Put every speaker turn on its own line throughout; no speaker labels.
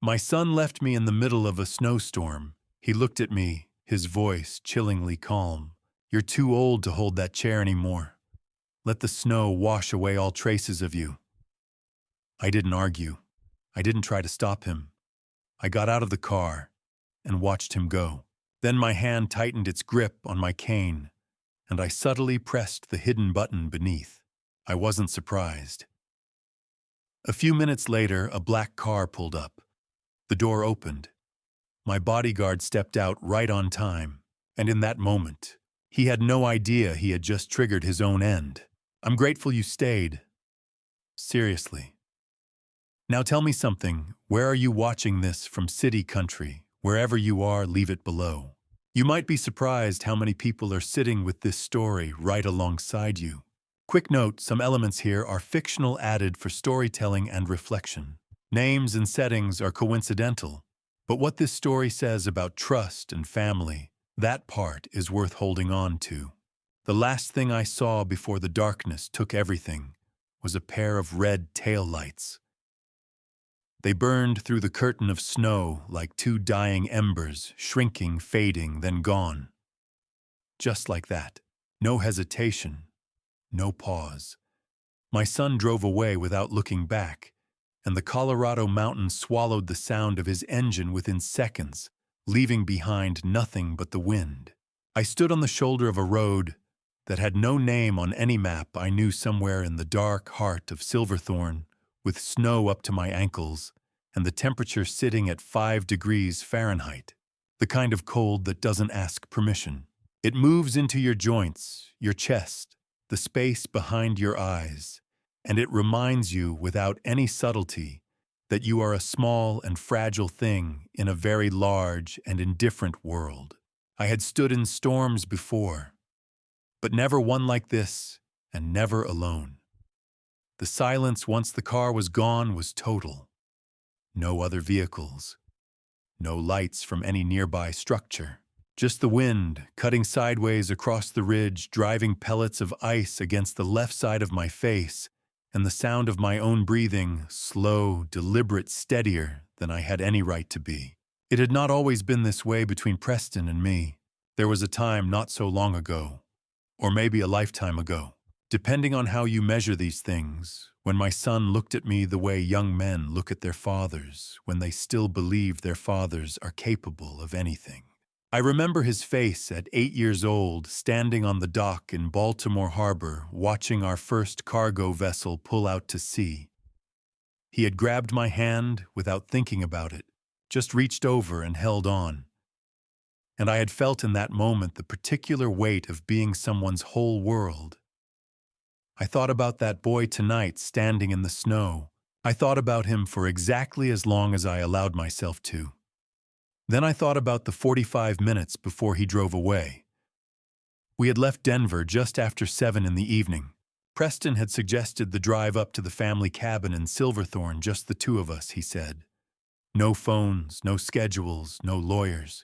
My son left me in the middle of a snowstorm. He looked at me, his voice chillingly calm. You're too old to hold that chair anymore. Let the snow wash away all traces of you. I didn't argue. I didn't try to stop him. I got out of the car and watched him go. Then my hand tightened its grip on my cane, and I subtly pressed the hidden button beneath. I wasn't surprised. A few minutes later, a black car pulled up. The door opened. My bodyguard stepped out right on time, and in that moment, he had no idea he had just triggered his own end. I'm grateful you stayed. Seriously. Now tell me something. Where are you watching this from? City, country? Wherever you are, leave it below. You might be surprised how many people are sitting with this story right alongside you. Quick note, some elements here are fictional, added for storytelling and reflection. Names and settings are coincidental, but what this story says about trust and family, that part is worth holding on to. The last thing I saw before the darkness took everything was a pair of red taillights. They burned through the curtain of snow like two dying embers, shrinking, fading, then gone. Just like that. No hesitation, no pause. My son drove away without looking back, and the Colorado mountains swallowed the sound of his engine within seconds, leaving behind nothing but the wind. I stood on the shoulder of a road that had no name on any map I knew, somewhere in the dark heart of Silverthorne, with snow up to my ankles and the temperature sitting at 5 degrees Fahrenheit, the kind of cold that doesn't ask permission. It moves into your joints, your chest, the space behind your eyes, and it reminds you without any subtlety that you are a small and fragile thing in a very large and indifferent world. I had stood in storms before, but never one like this, and never alone. The silence once the car was gone was total. No other vehicles, no lights from any nearby structure. Just the wind, cutting sideways across the ridge, driving pellets of ice against the left side of my face, and the sound of my own breathing, slow, deliberate, steadier than I had any right to be. It had not always been this way between Preston and me. There was a time not so long ago, or maybe a lifetime ago, depending on how you measure these things, when my son looked at me the way young men look at their fathers, when they still believe their fathers are capable of anything. I remember his face at 8 years old, standing on the dock in Baltimore Harbor, watching our first cargo vessel pull out to sea. He had grabbed my hand without thinking about it, just reached over and held on. And I had felt in that moment the particular weight of being someone's whole world. I thought about that boy tonight standing in the snow. I thought about him for exactly as long as I allowed myself to. Then I thought about the 45 minutes before he drove away. We had left Denver just after 7 in the evening. Preston had suggested the drive up to the family cabin in Silverthorne, just the two of us, he said. No phones, no schedules, no lawyers.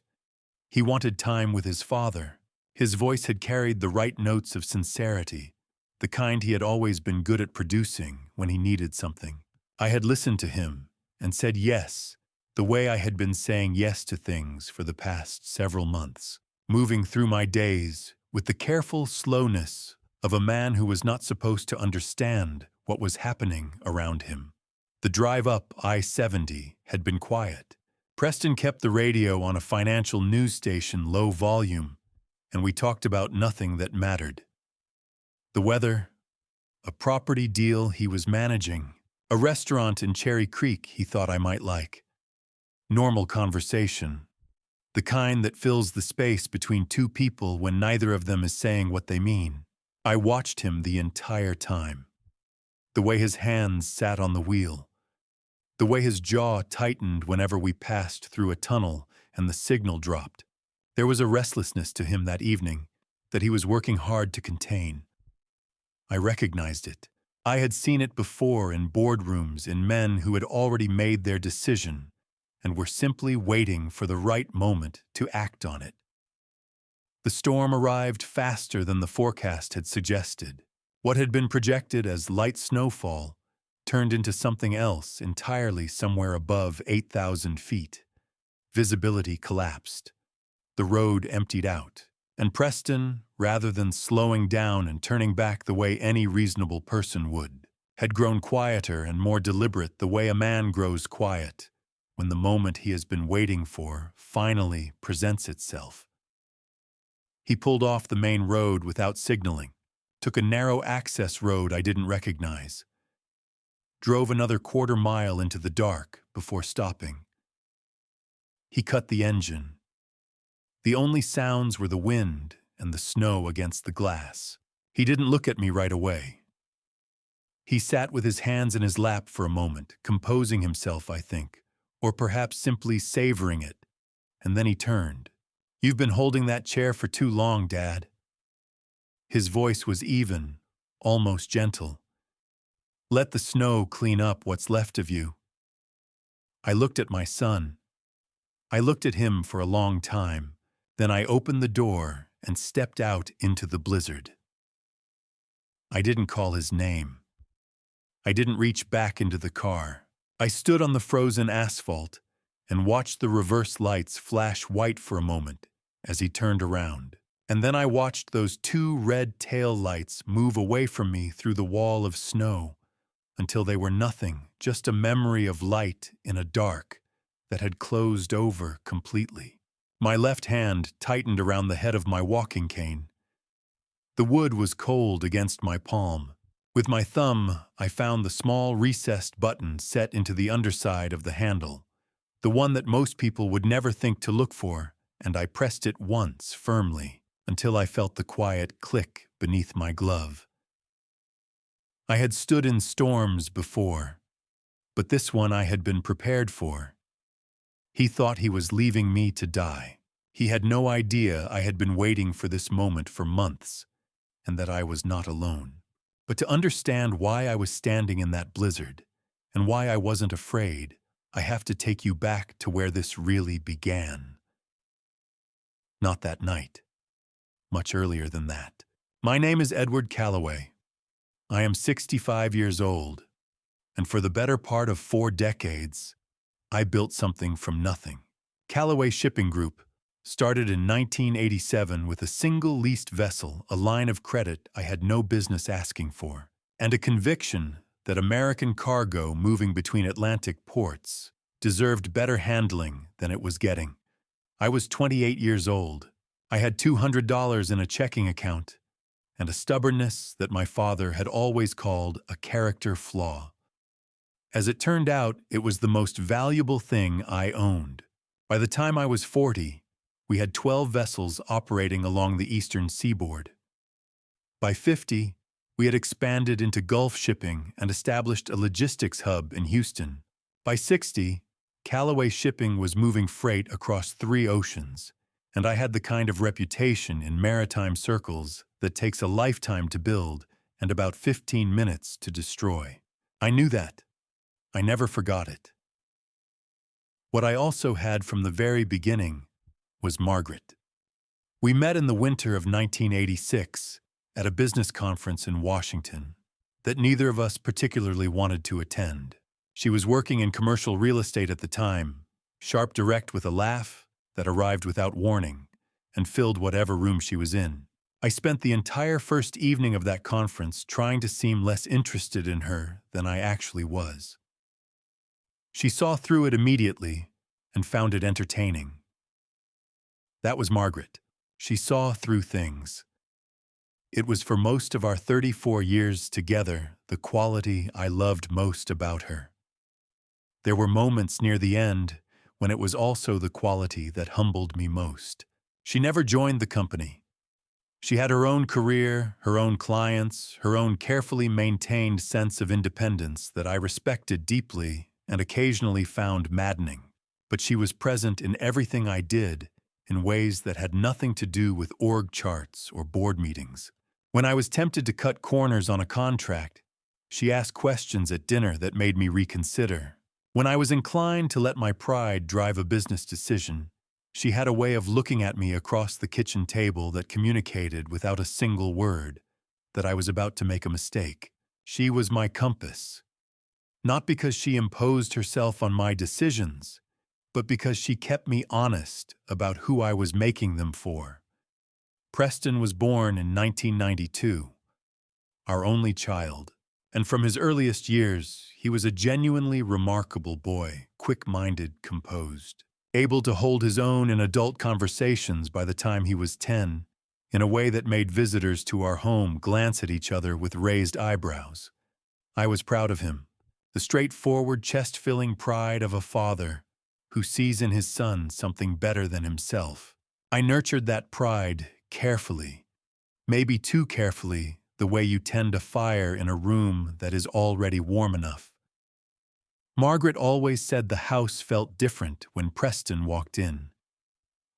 He wanted time with his father. His voice had carried the right notes of sincerity, the kind he had always been good at producing when he needed something. I had listened to him and said yes, the way I had been saying yes to things for the past several months, moving through my days with the careful slowness of a man who was not supposed to understand what was happening around him. The drive up I-70 had been quiet. Preston kept the radio on a financial news station low volume, and we talked about nothing that mattered. The weather, a property deal he was managing, a restaurant in Cherry Creek he thought I might like. Normal conversation, the kind that fills the space between two people when neither of them is saying what they mean. I watched him the entire time. The way his hands sat on the wheel, the way his jaw tightened whenever we passed through a tunnel and the signal dropped. There was a restlessness to him that evening that he was working hard to contain. I recognized it. I had seen it before in boardrooms, in men who had already made their decision and were simply waiting for the right moment to act on it. The storm arrived faster than the forecast had suggested. What had been projected as light snowfall turned into something else entirely somewhere above 8,000 feet. Visibility collapsed. The road emptied out. And Preston, rather than slowing down and turning back the way any reasonable person would, had grown quieter and more deliberate the way a man grows quiet when the moment he has been waiting for finally presents itself. He pulled off the main road without signaling, took a narrow access road I didn't recognize, drove another quarter-mile into the dark before stopping. He cut the engine. The only sounds were the wind and the snow against the glass. He didn't look at me right away. He sat with his hands in his lap for a moment, composing himself, I think, or perhaps simply savoring it, and then he turned. "You've been holding that chair for too long, Dad." His voice was even, almost gentle. "Let the snow clean up what's left of you." I looked at my son. I looked at him for a long time. Then I opened the door and stepped out into the blizzard. I didn't call his name. I didn't reach back into the car. I stood on the frozen asphalt and watched the reverse lights flash white for a moment as he turned around. And then I watched those two red tail lights move away from me through the wall of snow until they were nothing, just a memory of light in a dark that had closed over completely. My left hand tightened around the head of my walking cane. The wood was cold against my palm. With my thumb, I found the small recessed button set into the underside of the handle, the one that most people would never think to look for, and I pressed it once firmly until I felt the quiet click beneath my glove. I had stood in storms before, but this one I had been prepared for. He thought he was leaving me to die. He had no idea I had been waiting for this moment for months, and that I was not alone. But to understand why I was standing in that blizzard, and why I wasn't afraid, I have to take you back to where this really began. Not that night. Much earlier than that. My name is Edward Calloway. I am 65 years old, and for the better part of 4 decades, I built something from nothing. Calloway Shipping Group started in 1987 with a single leased vessel, a line of credit I had no business asking for, and a conviction that American cargo moving between Atlantic ports deserved better handling than it was getting. I was 28 years old. I had $200 in a checking account, and a stubbornness that my father had always called a character flaw. As it turned out, it was the most valuable thing I owned. By the time I was 40, we had 12 vessels operating along the eastern seaboard. By 50, we had expanded into Gulf shipping and established a logistics hub in Houston. By 60, Calloway Shipping was moving freight across 3 oceans, and I had the kind of reputation in maritime circles that takes a lifetime to build and about 15 minutes to destroy. I knew that. I never forgot it. What I also had from the very beginning was Margaret. We met in the winter of 1986 at a business conference in Washington that neither of us particularly wanted to attend. She was working in commercial real estate at the time, sharp direct with a laugh that arrived without warning and filled whatever room she was in. I spent the entire first evening of that conference trying to seem less interested in her than I actually was. She saw through it immediately and found it entertaining. That was Margaret. She saw through things. It was for most of our 34 years together the quality I loved most about her. There were moments near the end when it was also the quality that humbled me most. She never joined the company. She had her own career, her own clients, her own carefully maintained sense of independence that I respected deeply and occasionally found maddening. But she was present in everything I did in ways that had nothing to do with org charts or board meetings. When I was tempted to cut corners on a contract, she asked questions at dinner that made me reconsider. When I was inclined to let my pride drive a business decision, she had a way of looking at me across the kitchen table that communicated without a single word that I was about to make a mistake. She was my compass. Not because she imposed herself on my decisions, but because she kept me honest about who I was making them for. Preston was born in 1992, our only child, and from his earliest years, he was a genuinely remarkable boy, quick-minded, composed, able to hold his own in adult conversations by the time he was 10, in a way that made visitors to our home glance at each other with raised eyebrows. I was proud of him, the straightforward, chest-filling pride of a father who sees in his son something better than himself. I nurtured that pride carefully, maybe too carefully, the way you tend a fire in a room that is already warm enough. Margaret always said the house felt different when Preston walked in.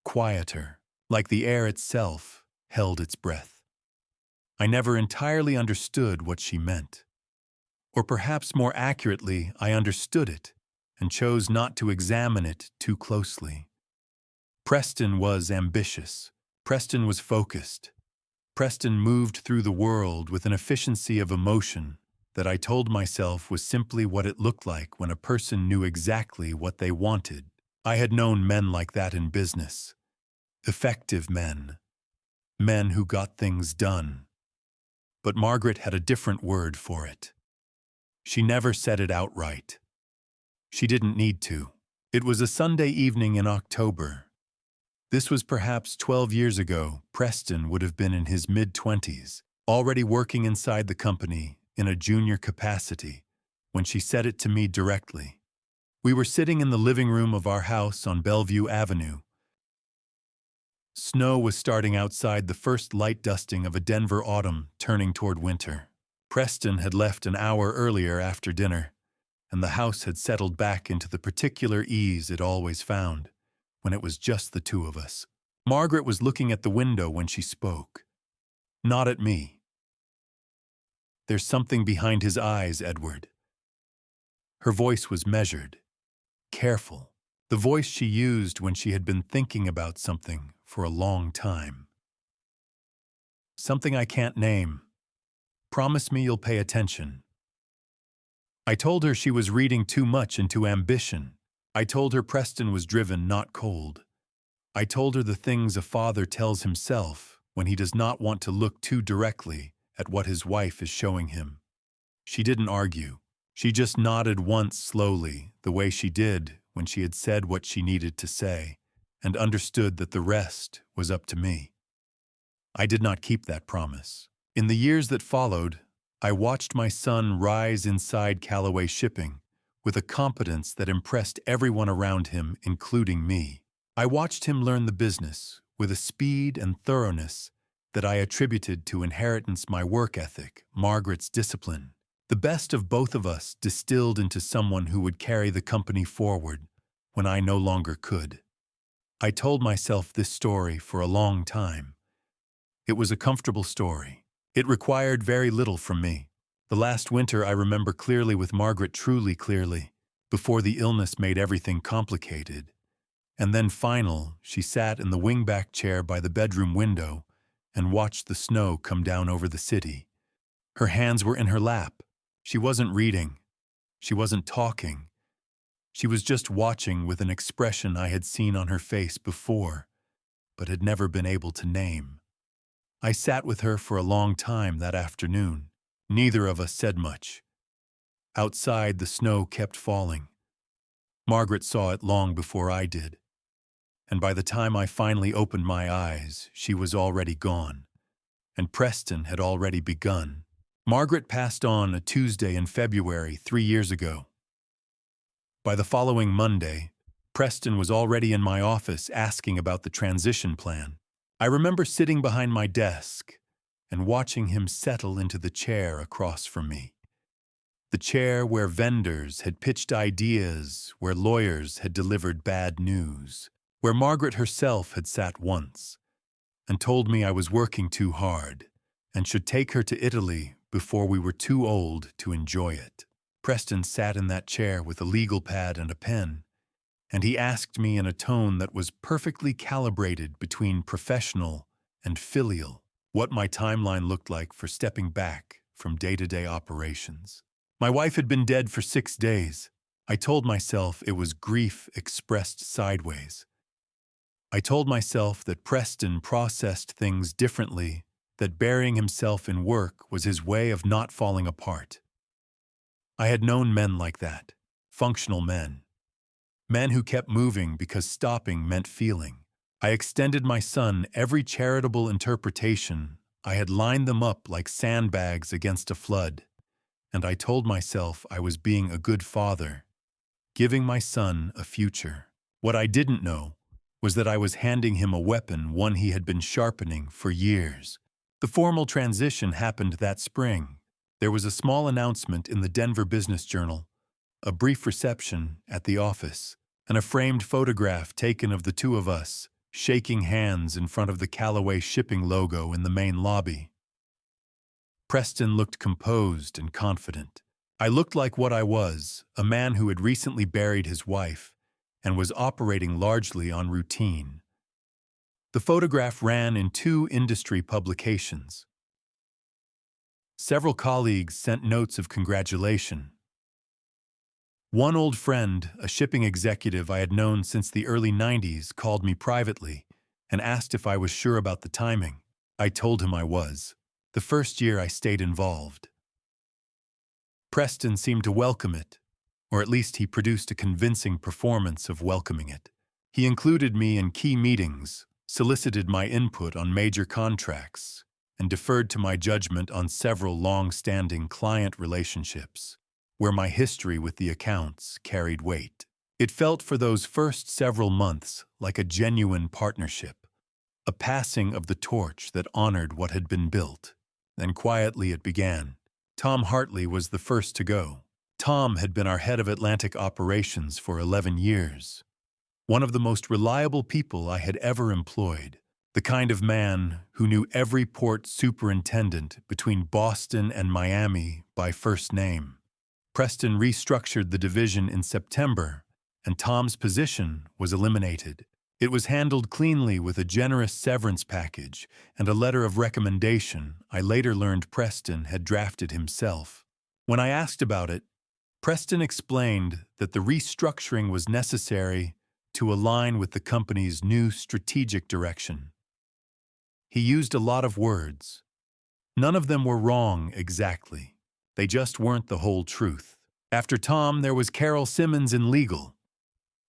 Quieter, like the air itself held its breath. I never entirely understood what she meant. Or perhaps more accurately, I understood it and chose not to examine it too closely. Preston was ambitious. Preston was focused. Preston moved through the world with an efficiency of emotion that I told myself was simply what it looked like when a person knew exactly what they wanted. I had known men like that in business. Effective men. Men who got things done. But Margaret had a different word for it. She never said it outright. She didn't need to. It was a Sunday evening in October. This was perhaps 12 years ago. Preston would have been in his mid-20s, already working inside the company in a junior capacity, when she said it to me directly. We were sitting in the living room of our house on Bellevue Avenue. Snow was starting outside, the first light dusting of a Denver autumn turning toward winter. Preston had left an hour earlier after dinner, and the house had settled back into the particular ease it always found when it was just the two of us. Margaret was looking at the window when she spoke. Not at me. "There's something behind his eyes, Edward." Her voice was measured, careful, the voice she used when she had been thinking about something for a long time. "Something I can't name. Promise me you'll pay attention." I told her she was reading too much into ambition. I told her Preston was driven, not cold. I told her the things a father tells himself when he does not want to look too directly at what his wife is showing him. She didn't argue. She just nodded once slowly, the way she did when she had said what she needed to say, and understood that the rest was up to me. I did not keep that promise. In the years that followed, I watched my son rise inside Callaway Shipping with a competence that impressed everyone around him, including me. I watched him learn the business with a speed and thoroughness that I attributed to inheritance, my work ethic, Margaret's discipline. The best of both of us distilled into someone who would carry the company forward when I no longer could. I told myself this story for a long time. It was a comfortable story. It required very little from me. The last winter I remember clearly with Margaret, truly clearly, before the illness made everything complicated. And then she sat in the wingback chair by the bedroom window and watched the snow come down over the city. Her hands were in her lap. She wasn't reading. She wasn't talking. She was just watching with an expression I had seen on her face before, but had never been able to name. I sat with her for a long time that afternoon. Neither of us said much. Outside, the snow kept falling. Margaret saw it long before I did. And by the time I finally opened my eyes, she was already gone. And Preston had already begun. Margaret passed on a Tuesday in February 3 years ago. By the following Monday, Preston was already in my office asking about the transition plan. I remember sitting behind my desk and watching him settle into the chair across from me. The chair where vendors had pitched ideas, where lawyers had delivered bad news, where Margaret herself had sat once and told me I was working too hard and should take her to Italy before we were too old to enjoy it. Preston sat in that chair with a legal pad and a pen, and he asked me in a tone that was perfectly calibrated between professional and filial what my timeline looked like for stepping back from day-to-day operations. My wife had been dead for 6 days. I told myself it was grief expressed sideways. I told myself that Preston processed things differently, that burying himself in work was his way of not falling apart. I had known men like that, functional men. Men who kept moving because stopping meant feeling. I extended my son every charitable interpretation. I had lined them up like sandbags against a flood. And I told myself I was being a good father, giving my son a future. What I didn't know was that I was handing him a weapon, one he had been sharpening for years. The formal transition happened that spring. There was a small announcement in the Denver Business Journal, a brief reception at the office, and a framed photograph taken of the two of us, shaking hands in front of the Callaway shipping logo in the main lobby. Preston looked composed and confident. I looked like what I was, a man who had recently buried his wife and was operating largely on routine. The photograph ran in 2 industry publications. Several colleagues sent notes of congratulation. One old friend, a shipping executive I had known since the early 90s, called me privately and asked if I was sure about the timing. I told him I was. The first year I stayed involved. Preston seemed to welcome it, or at least he produced a convincing performance of welcoming it. He included me in key meetings, solicited my input on major contracts, and deferred to my judgment on several long-standing client relationships, where my history with the accounts carried weight. It felt for those first several months like a genuine partnership, a passing of the torch that honored what had been built. Then quietly it began. Tom Hartley was the first to go. Tom had been our head of Atlantic operations for 11 years. One of the most reliable people I had ever employed. The kind of man who knew every port superintendent between Boston and Miami by first name. Preston restructured the division in September, and Tom's position was eliminated. It was handled cleanly with a generous severance package and a letter of recommendation I later learned Preston had drafted himself. When I asked about it, Preston explained that the restructuring was necessary to align with the company's new strategic direction. He used a lot of words. None of them were wrong exactly. They just weren't the whole truth. After Tom, there was Carol Simmons in legal.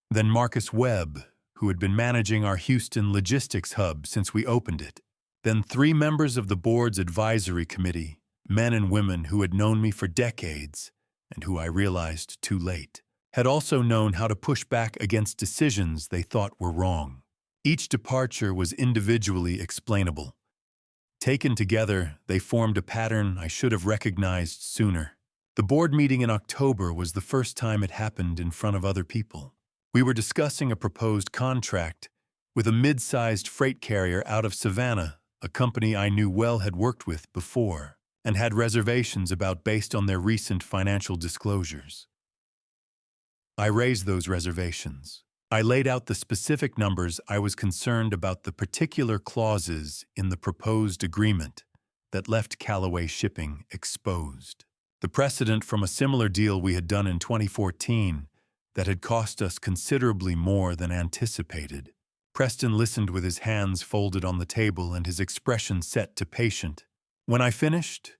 Then Marcus Webb, who had been managing our Houston logistics hub since we opened it. Then 3 members of the board's advisory committee, men and women who had known me for decades, and who I realized too late, had also known how to push back against decisions they thought were wrong. Each departure was individually explainable. Taken together, they formed a pattern I should have recognized sooner. The board meeting in October was the first time it happened in front of other people. We were discussing a proposed contract with a mid-sized freight carrier out of Savannah, a company I knew well had worked with before, and had reservations about based on their recent financial disclosures. I raised those reservations. I laid out the specific numbers I was concerned about, the particular clauses in the proposed agreement that left Callaway Shipping exposed. The precedent from a similar deal we had done in 2014 that had cost us considerably more than anticipated. Preston listened with his hands folded on the table and his expression set to patient. When I finished,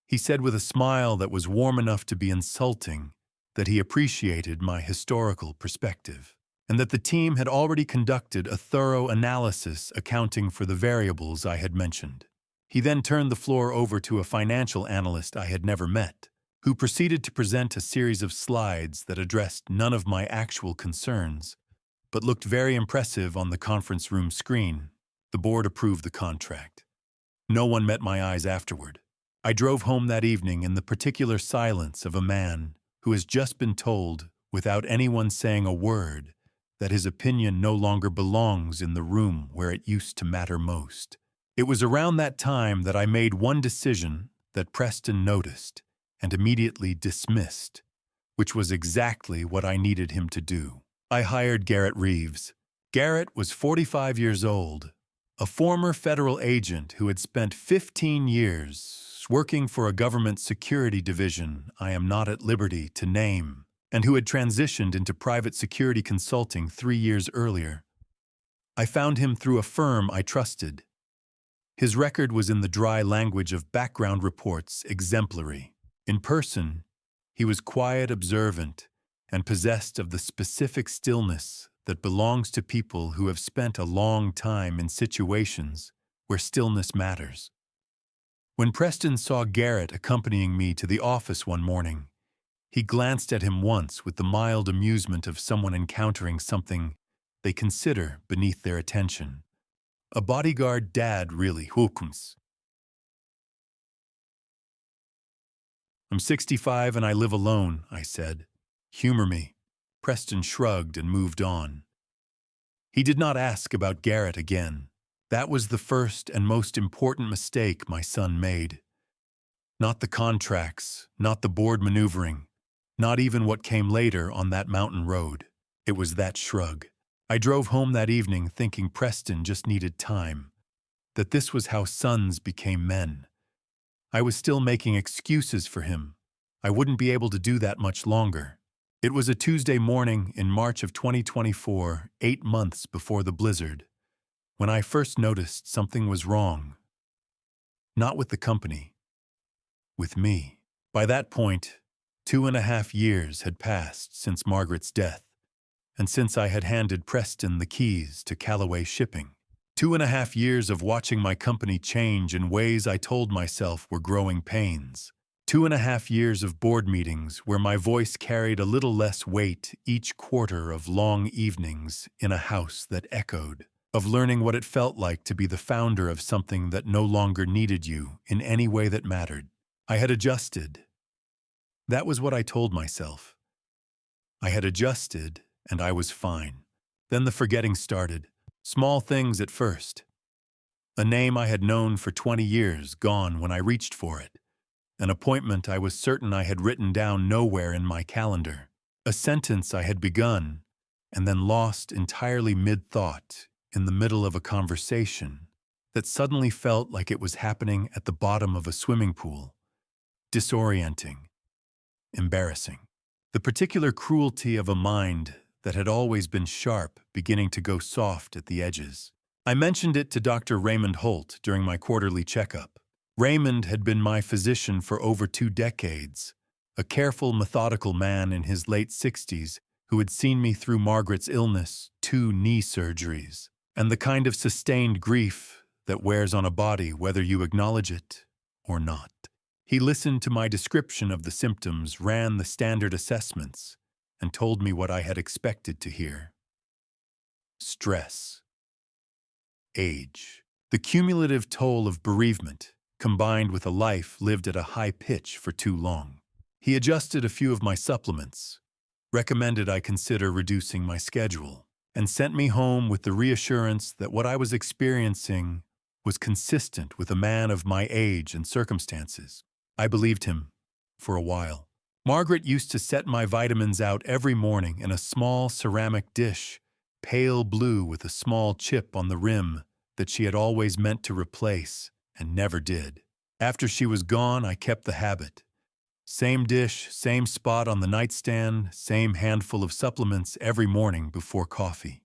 he said with a smile that was warm enough to be insulting that he appreciated my historical perspective, and that the team had already conducted a thorough analysis accounting for the variables I had mentioned. He then turned the floor over to a financial analyst I had never met, who proceeded to present a series of slides that addressed none of my actual concerns, but looked very impressive on the conference room screen. The board approved the contract. No one met my eyes afterward. I drove home that evening in the particular silence of a man who has just been told, without anyone saying a word, that his opinion no longer belongs in the room where it used to matter most. It was around that time that I made one decision that Preston noticed and immediately dismissed, which was exactly what I needed him to do. I hired Garrett Reeves. Garrett was 45 years old, a former federal agent who had spent 15 years years working for a government security division I am not at liberty to name, and who had transitioned into private security consulting 3 years earlier. I found him through a firm I trusted. His record was in the dry language of background reports exemplary. In person, he was quiet, observant, and possessed of the specific stillness that belongs to people who have spent a long time in situations where stillness matters. When Preston saw Garrett accompanying me to the office one morning, he glanced at him once with the mild amusement of someone encountering something they consider beneath their attention. A bodyguard dad, really, hookums. I'm 65 and I live alone, I said. Humor me. Preston shrugged and moved on. He did not ask about Garrett again. That was the first and most important mistake my son made. Not the contracts, not the board maneuvering, not even what came later on that mountain road. It was that shrug. I drove home that evening thinking Preston just needed time, that this was how sons became men. I was still making excuses for him. I wouldn't be able to do that much longer. It was a Tuesday morning in March of 2024, 8 months before the blizzard, when I first noticed something was wrong. Not with the company, with me. By that point, 2.5 years had passed since Margaret's death, and since I had handed Preston the keys to Callaway Shipping. 2.5 years of watching my company change in ways I told myself were growing pains. 2.5 years of board meetings where my voice carried a little less weight each quarter, of long evenings in a house that echoed, of learning what it felt like to be the founder of something that no longer needed you in any way that mattered. I had adjusted. That was what I told myself. I had adjusted, and I was fine. Then the forgetting started. Small things at first. A name I had known for 20 years gone when I reached for it. An appointment I was certain I had written down nowhere in my calendar. A sentence I had begun and then lost entirely mid-thought in the middle of a conversation that suddenly felt like it was happening at the bottom of a swimming pool. Disorienting. Embarrassing. The particular cruelty of a mind that had always been sharp beginning to go soft at the edges. I mentioned it to Dr. Raymond Holt during my quarterly checkup. Raymond had been my physician for over 2 decades, a careful, methodical man in his late 60s who had seen me through Margaret's illness, 2 knee surgeries, and the kind of sustained grief that wears on a body whether you acknowledge it or not. He listened to my description of the symptoms, ran the standard assessments, and told me what I had expected to hear. Stress. Age. The cumulative toll of bereavement, combined with a life lived at a high pitch for too long. He adjusted a few of my supplements, recommended I consider reducing my schedule, and sent me home with the reassurance that what I was experiencing was consistent with a man of my age and circumstances. I believed him, for a while. Margaret used to set my vitamins out every morning in a small ceramic dish, pale blue with a small chip on the rim that she had always meant to replace and never did. After she was gone, I kept the habit. Same dish, same spot on the nightstand, same handful of supplements every morning before coffee.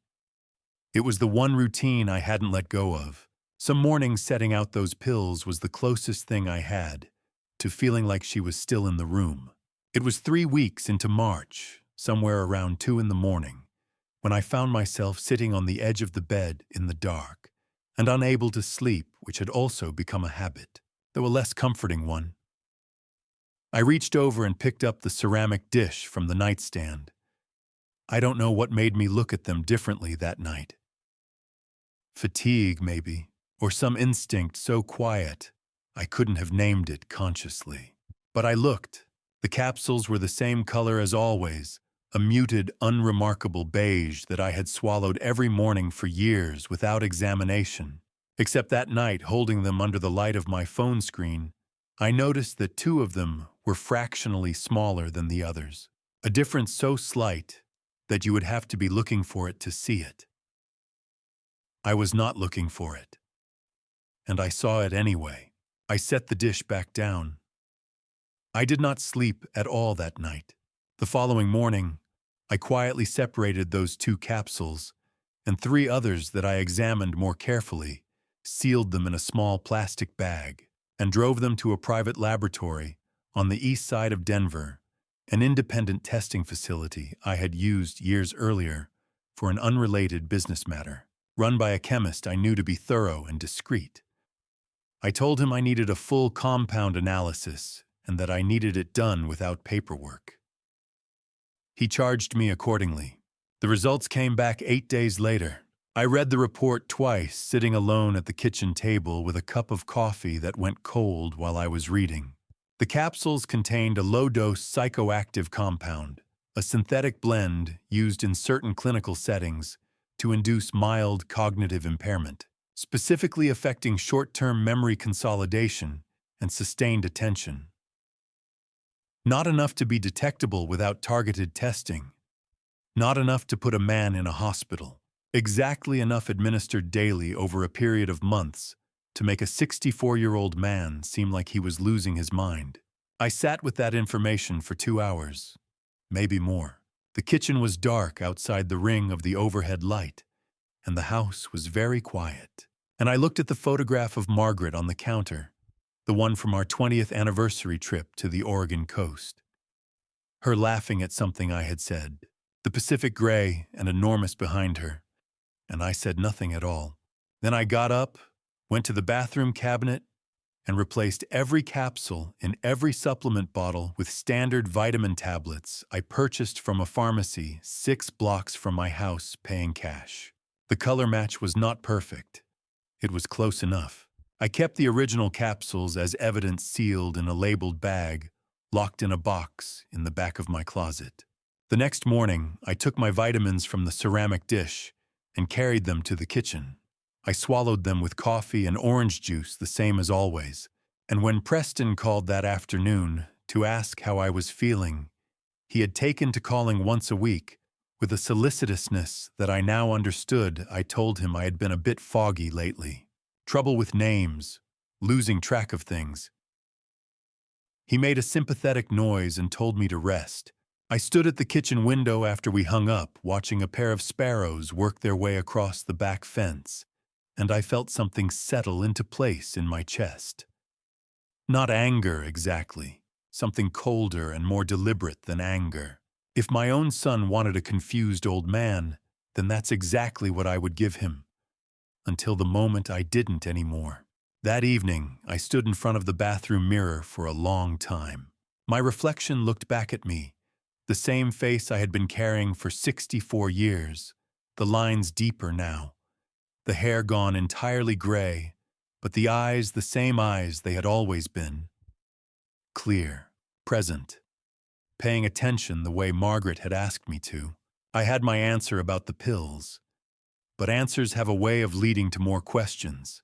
It was the one routine I hadn't let go of. Some mornings setting out those pills was the closest thing I had to feeling like she was still in the room. It was 3 weeks into March, somewhere around 2 in the morning, when I found myself sitting on the edge of the bed in the dark and unable to sleep, which had also become a habit, though a less comforting one. I reached over and picked up the ceramic dish from the nightstand. I don't know what made me look at them differently that night. Fatigue, maybe, or some instinct so quiet I couldn't have named it consciously. But I looked. The capsules were the same color as always, a muted, unremarkable beige that I had swallowed every morning for years without examination. Except that night, holding them under the light of my phone screen, I noticed that 2 of them were fractionally smaller than the others, a difference so slight that you would have to be looking for it to see it. I was not looking for it, and I saw it anyway. I set the dish back down. I did not sleep at all that night. The following morning, I quietly separated those 2 capsules and 3 others that I examined more carefully, sealed them in a small plastic bag, and drove them to a private laboratory on the east side of Denver, an independent testing facility I had used years earlier for an unrelated business matter, run by a chemist I knew to be thorough and discreet. I told him I needed a full compound analysis and that I needed it done without paperwork. He charged me accordingly. The results came back 8 days later. I read the report twice, sitting alone at the kitchen table with a cup of coffee that went cold while I was reading. The capsules contained a low-dose psychoactive compound, a synthetic blend used in certain clinical settings to induce mild cognitive impairment, specifically affecting short-term memory consolidation and sustained attention. Not enough to be detectable without targeted testing. Not enough to put a man in a hospital. Exactly enough administered daily over a period of months to make a 64-year-old man seem like he was losing his mind. I sat with that information for 2 hours, maybe more. The kitchen was dark outside the ring of the overhead light, and the house was very quiet. And I looked at the photograph of Margaret on the counter, the one from our 20th anniversary trip to the Oregon coast. Her laughing at something I had said, the Pacific gray and enormous behind her, and I said nothing at all. Then I got up, went to the bathroom cabinet, and replaced every capsule in every supplement bottle with standard vitamin tablets I purchased from a pharmacy 6 blocks from my house paying cash. The color match was not perfect. It was close enough. I kept the original capsules as evidence sealed in a labeled bag, locked in a box in the back of my closet. The next morning, I took my vitamins from the ceramic dish and carried them to the kitchen. I swallowed them with coffee and orange juice the same as always, and when Preston called that afternoon to ask how I was feeling, he had taken to calling once a week. With a solicitousness that I now understood, I told him I had been a bit foggy lately. Trouble with names, losing track of things. He made a sympathetic noise and told me to rest. I stood at the kitchen window after we hung up, watching a pair of sparrows work their way across the back fence, and I felt something settle into place in my chest. Not anger exactly, something colder and more deliberate than anger. If my own son wanted a confused old man, then that's exactly what I would give him. Until the moment I didn't anymore. That evening, I stood in front of the bathroom mirror for a long time. My reflection looked back at me, the same face I had been carrying for 64 years, the lines deeper now, the hair gone entirely gray, but the eyes the same eyes they had always been. Clear, present, paying attention the way Margaret had asked me to. I had my answer about the pills. But answers have a way of leading to more questions.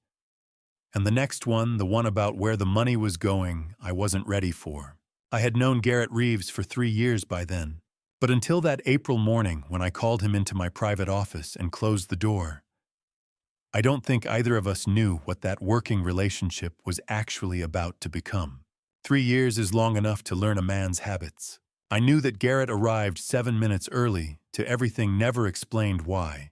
And the next one, the one about where the money was going, I wasn't ready for. I had known Garrett Reeves for 3 years by then. But until that April morning when I called him into my private office and closed the door, I don't think either of us knew what that working relationship was actually about to become. 3 years is long enough to learn a man's habits. I knew that Garrett arrived 7 minutes early to everything, never explained why,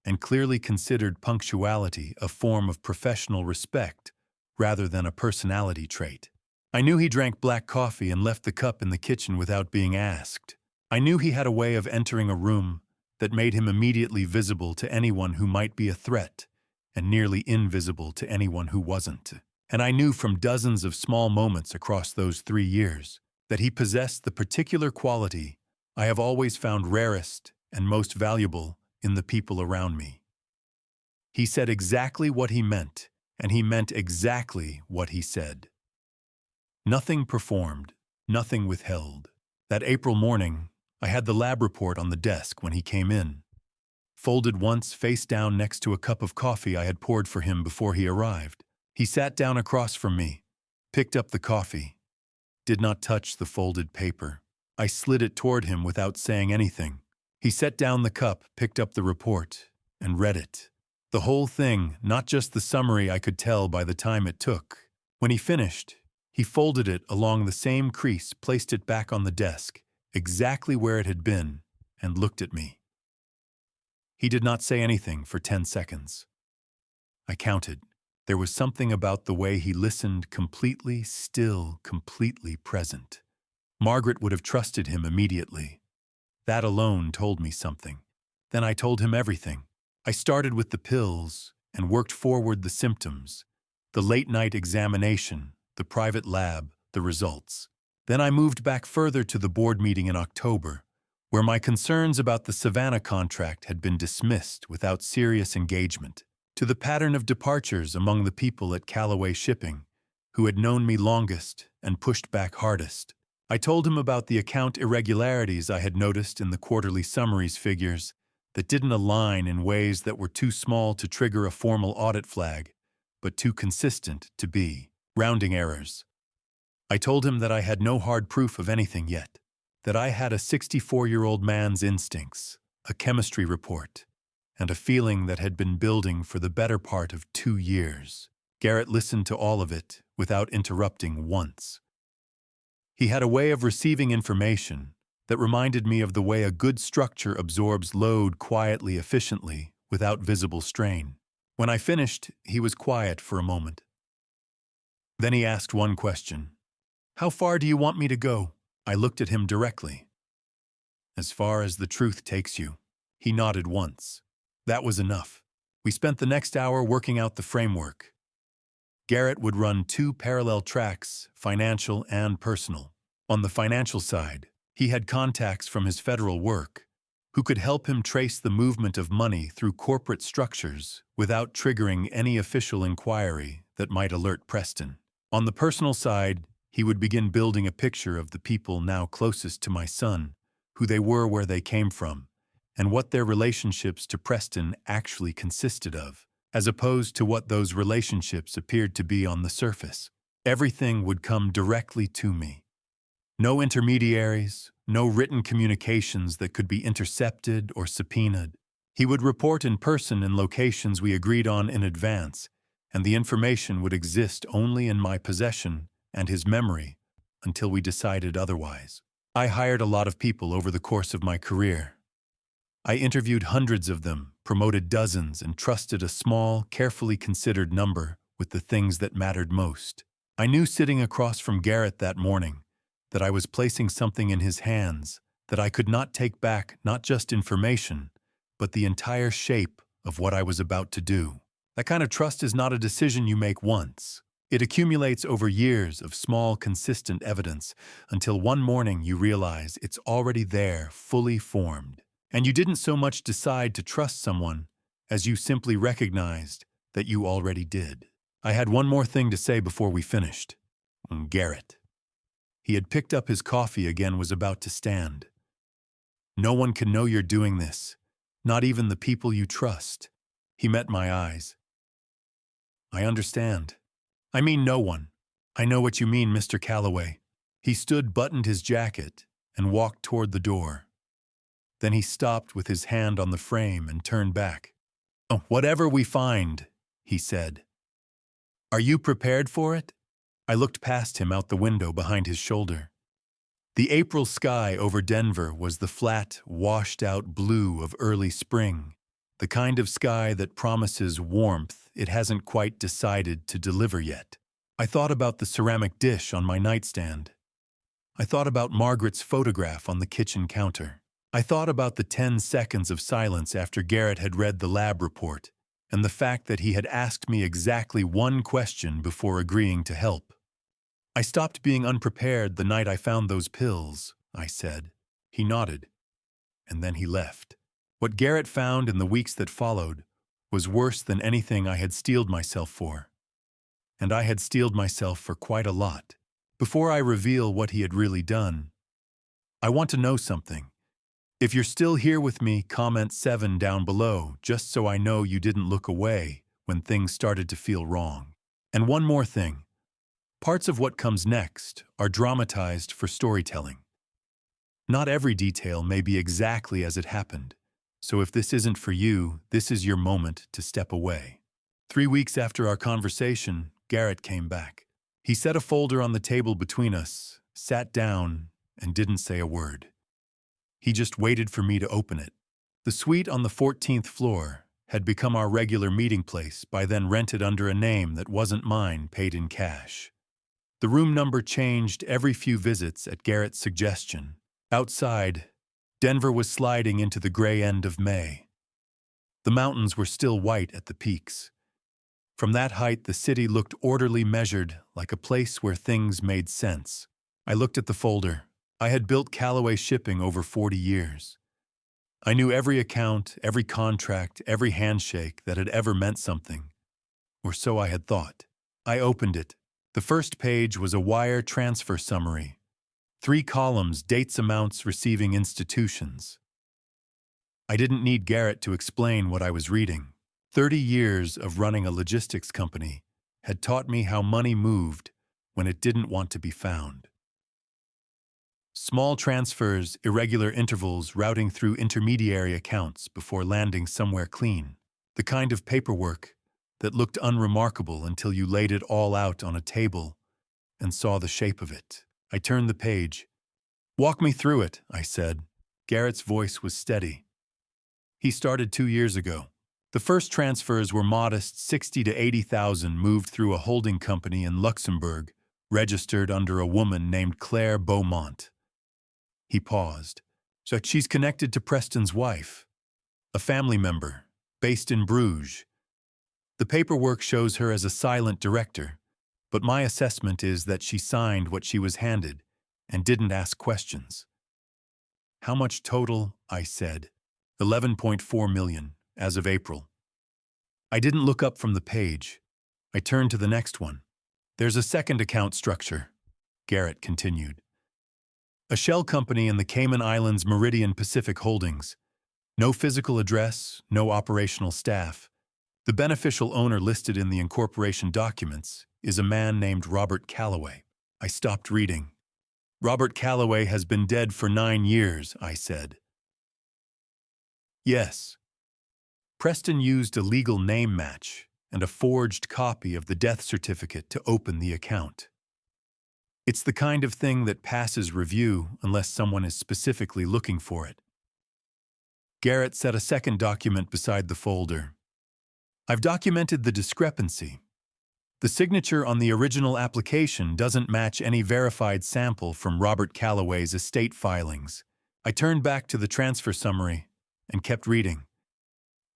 and clearly considered punctuality a form of professional respect rather than a personality trait. I knew he drank black coffee and left the cup in the kitchen without being asked. I knew he had a way of entering a room that made him immediately visible to anyone who might be a threat and nearly invisible to anyone who wasn't. And I knew from dozens of small moments across those 3 years that he possessed the particular quality I have always found rarest and most valuable in the people around me. He said exactly what he meant, and he meant exactly what he said. Nothing performed, nothing withheld. That April morning, I had the lab report on the desk when he came in, folded once face down next to a cup of coffee I had poured for him before he arrived. He sat down across from me, picked up the coffee, did not touch the folded paper. I slid it toward him without saying anything. He set down the cup, picked up the report, and read it. The whole thing, not just the summary I could tell by the time it took. When he finished, he folded it along the same crease, placed it back on the desk, exactly where it had been, and looked at me. He did not say anything for 10 seconds. I counted. There was something about the way he listened, completely still, completely present. Margaret would have trusted him immediately. That alone told me something. Then I told him everything. I started with the pills and worked forward the symptoms, the late-night examination, the private lab, the results. Then I moved back further to the board meeting in October, where my concerns about the Savannah contract had been dismissed without serious engagement, to the pattern of departures among the people at Callaway Shipping, who had known me longest and pushed back hardest. I told him about the account irregularities I had noticed in the quarterly summaries figures that didn't align in ways that were too small to trigger a formal audit flag, but too consistent to be rounding errors. I told him that I had no hard proof of anything yet, that I had a 64-year-old man's instincts, a chemistry report, and a feeling that had been building for the better part of 2 years. Garrett listened to all of it without interrupting once. He had a way of receiving information that reminded me of the way a good structure absorbs load quietly, efficiently, without visible strain. When I finished, he was quiet for a moment. Then he asked one question. "How far do you want me to go?" I looked at him directly. "As far as the truth takes you." He nodded once. That was enough. We spent the next hour working out the framework. Garrett would run 2 parallel tracks, financial and personal. On the financial side, he had contacts from his federal work who could help him trace the movement of money through corporate structures without triggering any official inquiry that might alert Preston. On the personal side, he would begin building a picture of the people now closest to my son, who they were, where they came from, and what their relationships to Preston actually consisted of, as opposed to what those relationships appeared to be on the surface. Everything would come directly to me. No intermediaries, no written communications that could be intercepted or subpoenaed. He would report in person in locations we agreed on in advance, and the information would exist only in my possession and his memory until we decided otherwise. I hired a lot of people over the course of my career. I interviewed hundreds of them, promoted dozens, and trusted a small, carefully considered number with the things that mattered most. I knew sitting across from Garrett that morning that I was placing something in his hands that I could not take back, not just information, but the entire shape of what I was about to do. That kind of trust is not a decision you make once. It accumulates over years of small, consistent evidence until one morning you realize it's already there, fully formed. And you didn't so much decide to trust someone as you simply recognized that you already did. I had one more thing to say before we finished. Garrett. He had picked up his coffee again, was about to stand. "No one can know you're doing this, not even the people you trust." He met my eyes. "I understand. I mean no one. I know what you mean, Mr. Callaway." He stood, buttoned his jacket, and walked toward the door. Then he stopped with his hand on the frame and turned back. "Oh, whatever we find," he said. "Are you prepared for it?" I looked past him out the window behind his shoulder. The April sky over Denver was the flat, washed-out blue of early spring, the kind of sky that promises warmth it hasn't quite decided to deliver yet. I thought about the ceramic dish on my nightstand. I thought about Margaret's photograph on the kitchen counter. I thought about the 10 seconds of silence after Garrett had read the lab report, and the fact that he had asked me exactly one question before agreeing to help. "I stopped being unprepared the night I found those pills," I said. He nodded, and then he left. What Garrett found in the weeks that followed was worse than anything I had steeled myself for. And I had steeled myself for quite a lot. Before I reveal what he had really done, I want to know something. If you're still here with me, comment 7 down below, just so I know you didn't look away when things started to feel wrong. And one more thing. Parts of what comes next are dramatized for storytelling. Not every detail may be exactly as it happened, so if this isn't for you, this is your moment to step away. 3 weeks after our conversation, Garrett came back. He set a folder on the table between us, sat down, and didn't say a word. He just waited for me to open it. The suite on the 14th floor had become our regular meeting place, by then rented under a name that wasn't mine, paid in cash. The room number changed every few visits at Garrett's suggestion. Outside, Denver was sliding into the gray end of May. The mountains were still white at the peaks. From that height, the city looked orderly, measured, like a place where things made sense. I looked at the folder. I had built Callaway Shipping over 40 years. I knew every account, every contract, every handshake that had ever meant something. Or so I had thought. I opened it. The first page was a wire transfer summary. 3 columns, dates, amounts, receiving institutions. I didn't need Garrett to explain what I was reading. 30 years of running a logistics company had taught me how money moved when it didn't want to be found. Small transfers, irregular intervals, routing through intermediary accounts before landing somewhere clean. The kind of paperwork that looked unremarkable until you laid it all out on a table and saw the shape of it. I turned the page. "Walk me through it," I said. Garrett's voice was steady. He started 2 years ago. The first transfers were modest, 60 to 80,000, moved through a holding company in Luxembourg, registered under a woman named Claire Beaumont. He paused. "So she's connected to Preston's wife, a family member, based in Bruges. The paperwork shows her as a silent director, but my assessment is that she signed what she was handed and didn't ask questions." "How much total?" I said. 11.4 million, as of April. I didn't look up from the page. I turned to the next one. "There's a second account structure," Garrett continued. "A shell company in the Cayman Islands, Meridian Pacific Holdings. No physical address, no operational staff. The beneficial owner listed in the incorporation documents is a man named Robert Callaway." I stopped reading. "Robert Callaway has been dead for 9 years, I said. "Yes." Preston used a legal name match and a forged copy of the death certificate to open the account. It's the kind of thing that passes review unless someone is specifically looking for it. Garrett set a second document beside the folder. "I've documented the discrepancy. The signature on the original application doesn't match any verified sample from Robert Callaway's estate filings." I turned back to the transfer summary and kept reading.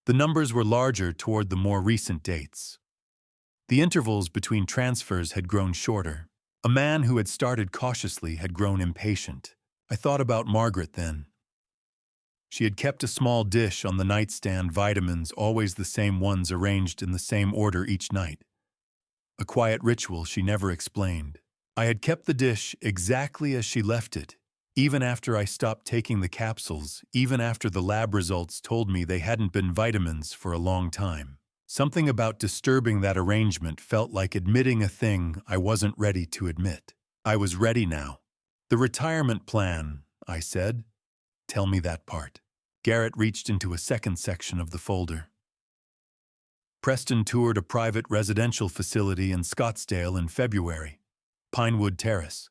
The numbers were larger toward the more recent dates. The intervals between transfers had grown shorter. A man who had started cautiously had grown impatient. I thought about Margaret then. She had kept a small dish on the nightstand, vitamins, always the same ones arranged in the same order each night. A quiet ritual she never explained. I had kept the dish exactly as she left it, even after I stopped taking the capsules, even after the lab results told me they hadn't been vitamins for a long time. Something about disturbing that arrangement felt like admitting a thing I wasn't ready to admit. I was ready now. "The retirement plan," I said. "Tell me that part." Garrett reached into a second section of the folder. Preston toured a private residential facility in Scottsdale in February, Pinewood Terrace.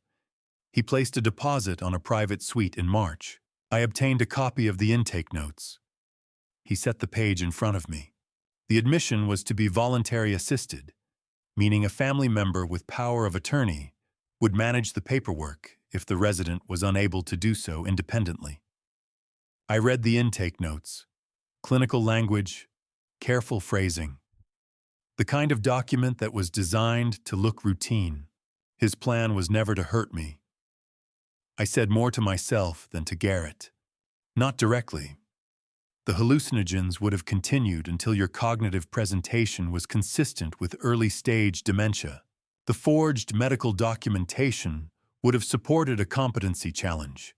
He placed a deposit on a private suite in March. I obtained a copy of the intake notes. He set the page in front of me. The admission was to be voluntary assisted, meaning a family member with power of attorney would manage the paperwork if the resident was unable to do so independently. I read the intake notes. Clinical language, careful phrasing. The kind of document that was designed to look routine. His plan was never to hurt me. I said more to myself than to Garrett. Not directly. The hallucinogens would have continued until your cognitive presentation was consistent with early-stage dementia. The forged medical documentation would have supported a competency challenge.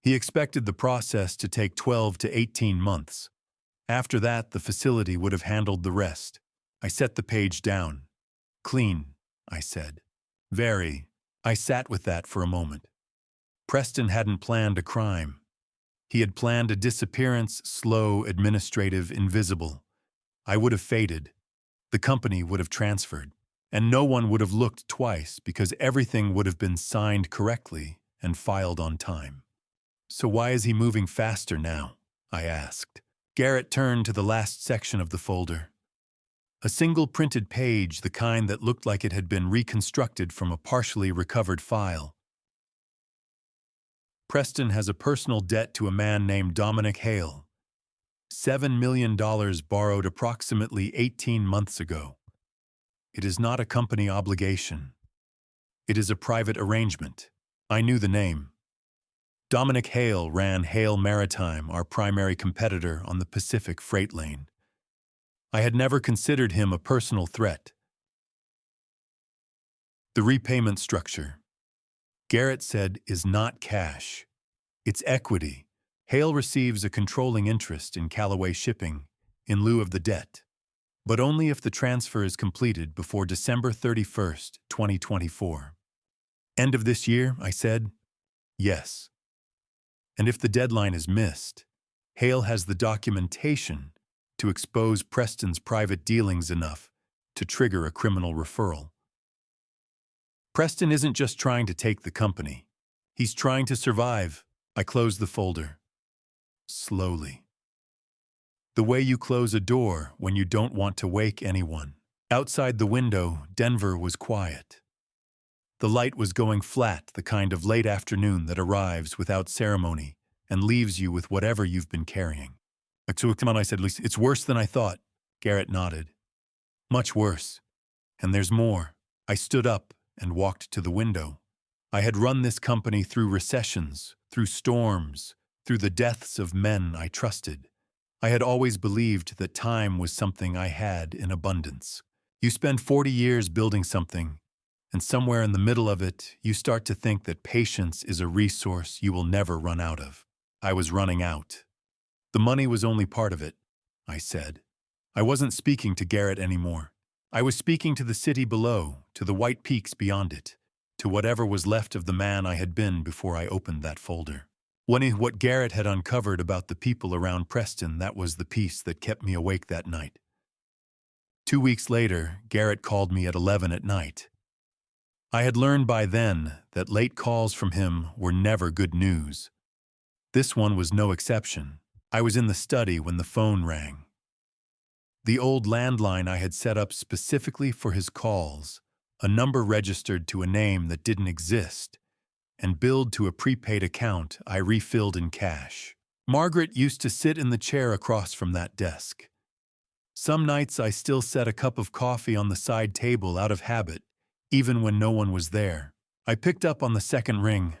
He expected the process to take 12 to 18 months. After that, the facility would have handled the rest. I set the page down. "Clean," I said. "Very." I sat with that for a moment. Preston hadn't planned a crime. He had planned a disappearance, slow, administrative, invisible. I would have faded. The company would have transferred. And no one would have looked twice because everything would have been signed correctly and filed on time. So why is he moving faster now? I asked. Garrett turned to the last section of the folder. A single printed page, the kind that looked like it had been reconstructed from a partially recovered file. Preston has a personal debt to a man named Dominic Hale. $7 million borrowed approximately 18 months ago. It is not a company obligation. It is a private arrangement. I knew the name. Dominic Hale ran Hale Maritime, our primary competitor on the Pacific freight lane. I had never considered him a personal threat. The repayment structure, Garrett said, is not cash. It's equity. Hale receives a controlling interest in Callaway Shipping in lieu of the debt, but only if the transfer is completed before December 31st, 2024. End of this year, I said. Yes. And if the deadline is missed, Hale has the documentation to expose Preston's private dealings enough to trigger a criminal referral. Preston isn't just trying to take the company. He's trying to survive. I closed the folder. Slowly. The way you close a door when you don't want to wake anyone. Outside the window, Denver was quiet. The light was going flat, the kind of late afternoon that arrives without ceremony and leaves you with whatever you've been carrying. Come on, I said, it's worse than I thought. Garrett nodded. Much worse. And there's more. I stood up and walked to the window. I had run this company through recessions, through storms, through the deaths of men I trusted. I had always believed that time was something I had in abundance. You spend 40 years building something, and somewhere in the middle of it, you start to think that patience is a resource you will never run out of. I was running out. The money was only part of it, I said. I wasn't speaking to Garrett anymore. I was speaking to the city below, to the white peaks beyond it, to whatever was left of the man I had been before I opened that folder. What Garrett had uncovered about the people around Preston, that was the piece that kept me awake that night. 2 weeks later, Garrett called me at 11 at night. I had learned by then that late calls from him were never good news. This one was no exception. I was in the study when the phone rang. The old landline I had set up specifically for his calls, a number registered to a name that didn't exist, and billed to a prepaid account I refilled in cash. Margaret used to sit in the chair across from that desk. Some nights I still set a cup of coffee on the side table out of habit, even when no one was there. I picked up on the second ring.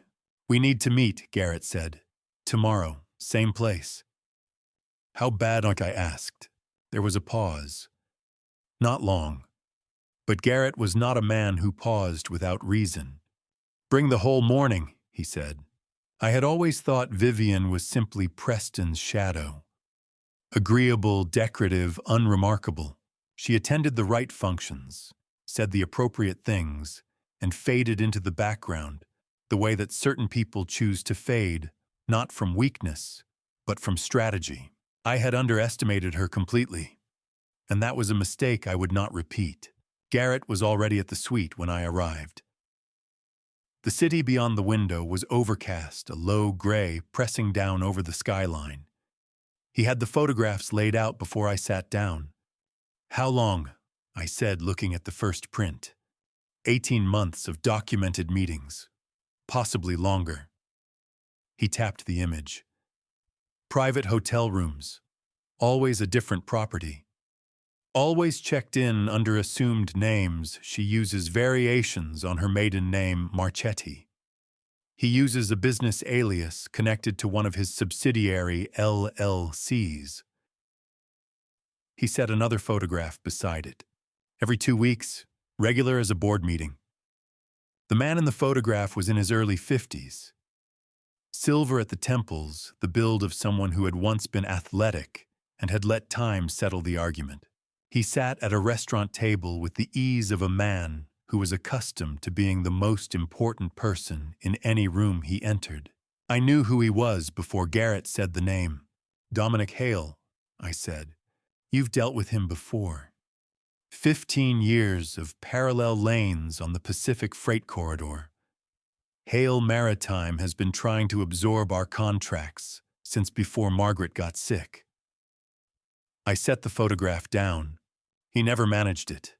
"We need to meet," Garrett said. "Tomorrow, same place." "How bad?" I asked. There was a pause. Not long. But Garrett was not a man who paused without reason. "Bring the whole morning," he said. I had always thought Vivian was simply Preston's shadow. Agreeable, decorative, unremarkable. She attended the right functions, said the appropriate things, and faded into the background, the way that certain people choose to fade, not from weakness, but from strategy. I had underestimated her completely, and that was a mistake I would not repeat. Garrett was already at the suite when I arrived. The city beyond the window was overcast, a low gray pressing down over the skyline. He had the photographs laid out before I sat down. "How long?" I said, looking at the first print. 18 months of documented meetings, possibly longer. He tapped the image. Private hotel rooms, always a different property. Always checked in under assumed names. She uses variations on her maiden name, Marchetti. He uses a business alias connected to one of his subsidiary LLCs. He set another photograph beside it. Every 2 weeks, regular as a board meeting. The man in the photograph was in his early 50s. Silver at the temples, the build of someone who had once been athletic and had let time settle the argument. He sat at a restaurant table with the ease of a man who was accustomed to being the most important person in any room he entered. I knew who he was before Garrett said the name. "Dominic Hale," I said. "You've dealt with him before." 15 years of parallel lanes on the Pacific Freight Corridor. Hale Maritime has been trying to absorb our contracts since before Margaret got sick. I set the photograph down. He never managed it.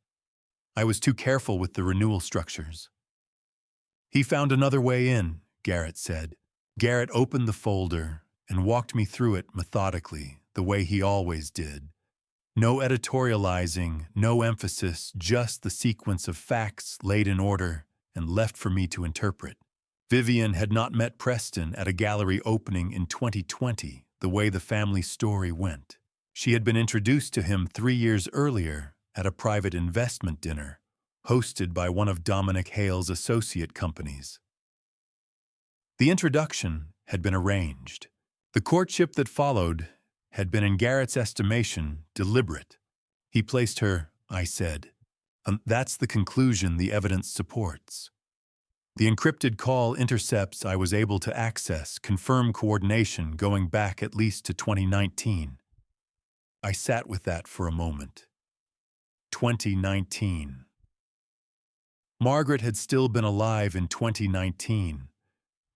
I was too careful with the renewal structures. He found another way in, Garrett said. Garrett opened the folder and walked me through it methodically, the way he always did. No editorializing, no emphasis, just the sequence of facts laid in order and left for me to interpret. Vivian had not met Preston at a gallery opening in 2020, the way the family story went. She had been introduced to him 3 years earlier at a private investment dinner, hosted by one of Dominic Hale's associate companies. The introduction had been arranged. The courtship that followed had been, in Garrett's estimation, deliberate. He placed her, I said. That's the conclusion the evidence supports. The encrypted call intercepts I was able to access confirm coordination going back at least to 2019. I sat with that for a moment. 2019. Margaret had still been alive in 2019.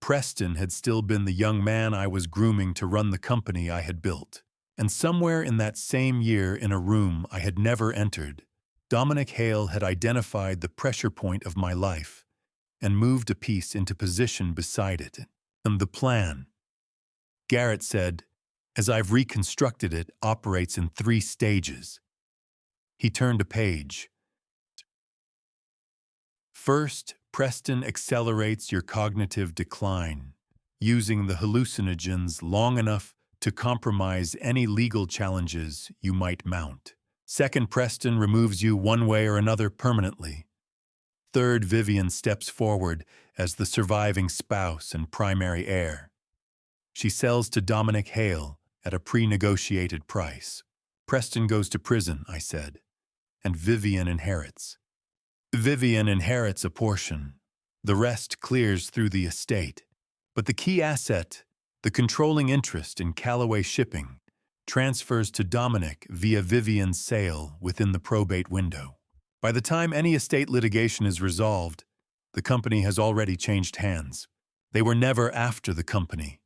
Preston had still been the young man I was grooming to run the company I had built. And somewhere in that same year, in a room I had never entered, Dominic Hale had identified the pressure point of my life and moved a piece into position beside it. And the plan, Garrett said, as I've reconstructed it, operates in 3 stages. He turned a page. First, Preston accelerates your cognitive decline, using the hallucinogens long enough to compromise any legal challenges you might mount. Second, Preston removes you one way or another permanently. Third, Vivian steps forward as the surviving spouse and primary heir. She sells to Dominic Hale at a pre-negotiated price. Preston goes to prison, I said, and Vivian inherits. Vivian inherits a portion. The rest clears through the estate. But the key asset, the controlling interest in Callaway Shipping, transfers to Dominic via Vivian's sale within the probate window. By the time any estate litigation is resolved, the company has already changed hands. They were never after the company.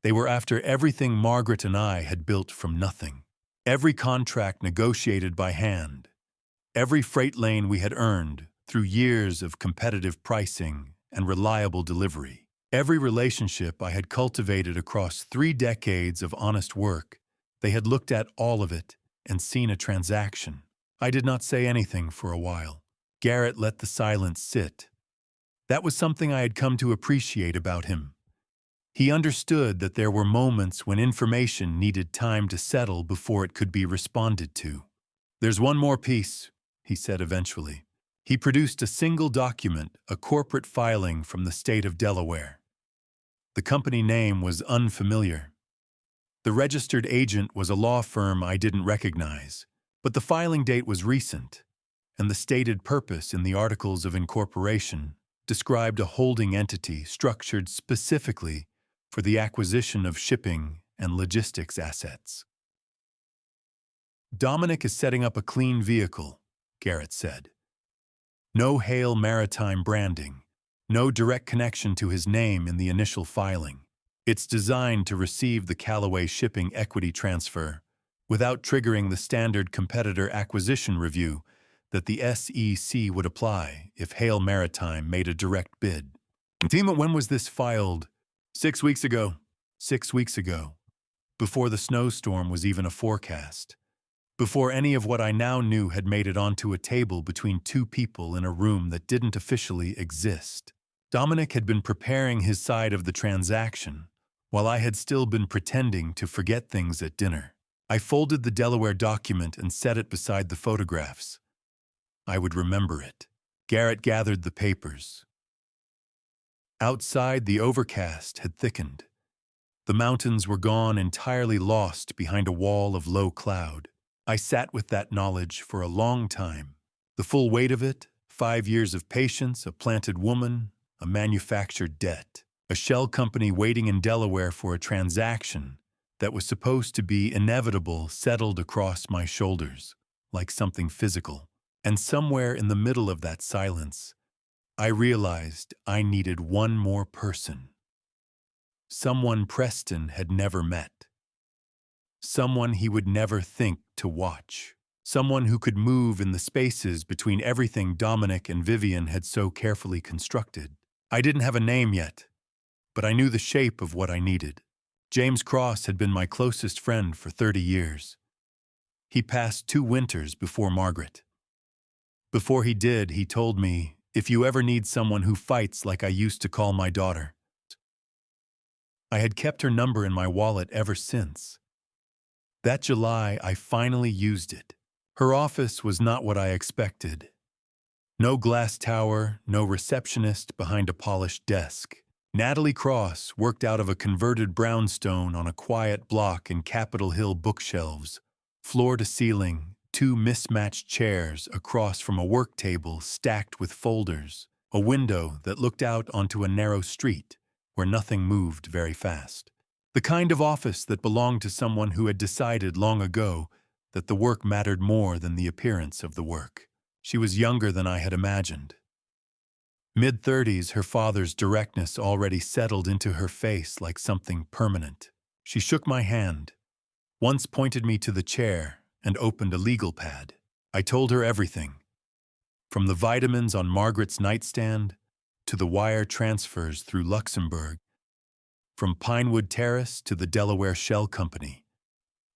They were after everything Margaret and I had built from nothing. Every contract negotiated by hand. Every freight lane we had earned through years of competitive pricing and reliable delivery. Every relationship I had cultivated across 3 decades of honest work. They had looked at all of it and seen a transaction. I did not say anything for a while. Garrett let the silence sit. That was something I had come to appreciate about him. He understood that there were moments when information needed time to settle before it could be responded to. There's one more piece, he said eventually. He produced a single document, a corporate filing from the state of Delaware. The company name was unfamiliar. The registered agent was a law firm I didn't recognize. But the filing date was recent, and the stated purpose in the Articles of Incorporation described a holding entity structured specifically for the acquisition of shipping and logistics assets. Dominic is setting up a clean vehicle, Garrett said. No Hale Maritime branding, no direct connection to his name in the initial filing. It's designed to receive the Callaway Shipping equity transfer without triggering the standard competitor acquisition review that the SEC would apply if Hale Maritime made a direct bid. When was this filed? 6 weeks ago. 6 weeks ago. Before the snowstorm was even a forecast. Before any of what I now knew had made it onto a table between 2 people in a room that didn't officially exist. Dominic had been preparing his side of the transaction, while I had still been pretending to forget things at dinner. I folded the Delaware document and set it beside the photographs. I would remember it. Garrett gathered the papers. Outside, the overcast had thickened. The mountains were gone, entirely lost behind a wall of low cloud. I sat with that knowledge for a long time. The full weight of it, 5 years of patience, a planted woman, a manufactured debt, a shell company waiting in Delaware for a transaction that was supposed to be inevitable settled across my shoulders, like something physical. And somewhere in the middle of that silence, I realized I needed one more person. Someone Preston had never met. Someone he would never think to watch. Someone who could move in the spaces between everything Dominic and Vivian had so carefully constructed. I didn't have a name yet, but I knew the shape of what I needed. James Cross had been my closest friend for 30 years. He passed 2 winters before Margaret. Before he did, he told me, "If you ever need someone who fights like I used to call my daughter." I had kept her number in my wallet ever since. That July, I finally used it. Her office was not what I expected. No glass tower, no receptionist behind a polished desk. Natalie Cross worked out of a converted brownstone on a quiet block in Capitol Hill bookshelves, floor to ceiling, 2 mismatched chairs across from a work table stacked with folders, a window that looked out onto a narrow street where nothing moved very fast. The kind of office that belonged to someone who had decided long ago that the work mattered more than the appearance of the work. She was younger than I had imagined. Mid-30s, her father's directness already settled into her face like something permanent. She shook my hand, once pointed me to the chair, and opened a legal pad. I told her everything, from the vitamins on Margaret's nightstand to the wire transfers through Luxembourg, from Pinewood Terrace to the Delaware Shell Company,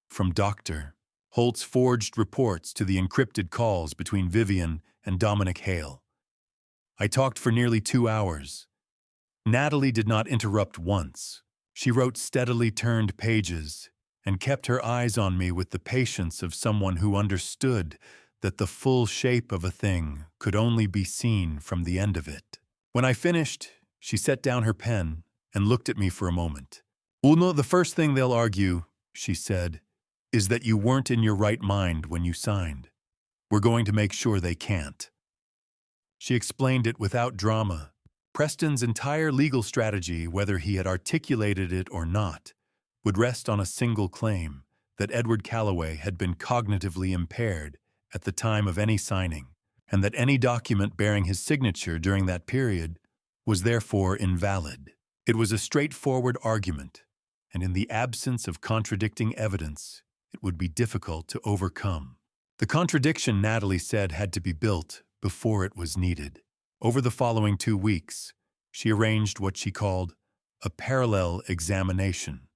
from Dr. Holt's forged reports to the encrypted calls between Vivian and Dominic Hale. I talked for nearly 2 hours. Natalie did not interrupt once. She wrote steadily turned pages and kept her eyes on me with the patience of someone who understood that the full shape of a thing could only be seen from the end of it. When I finished, she set down her pen and looked at me for a moment. "Uno, the first thing they'll argue," she said, "is that you weren't in your right mind when you signed. We're going to make sure they can't." She explained it without drama. Preston's entire legal strategy, whether he had articulated it or not, would rest on a single claim, that Edward Calloway had been cognitively impaired at the time of any signing, and that any document bearing his signature during that period was therefore invalid. It was a straightforward argument, and in the absence of contradicting evidence, it would be difficult to overcome. The contradiction, Natalie said, had to be built before it was needed. Over the following 2 weeks, she arranged what she called a parallel examination.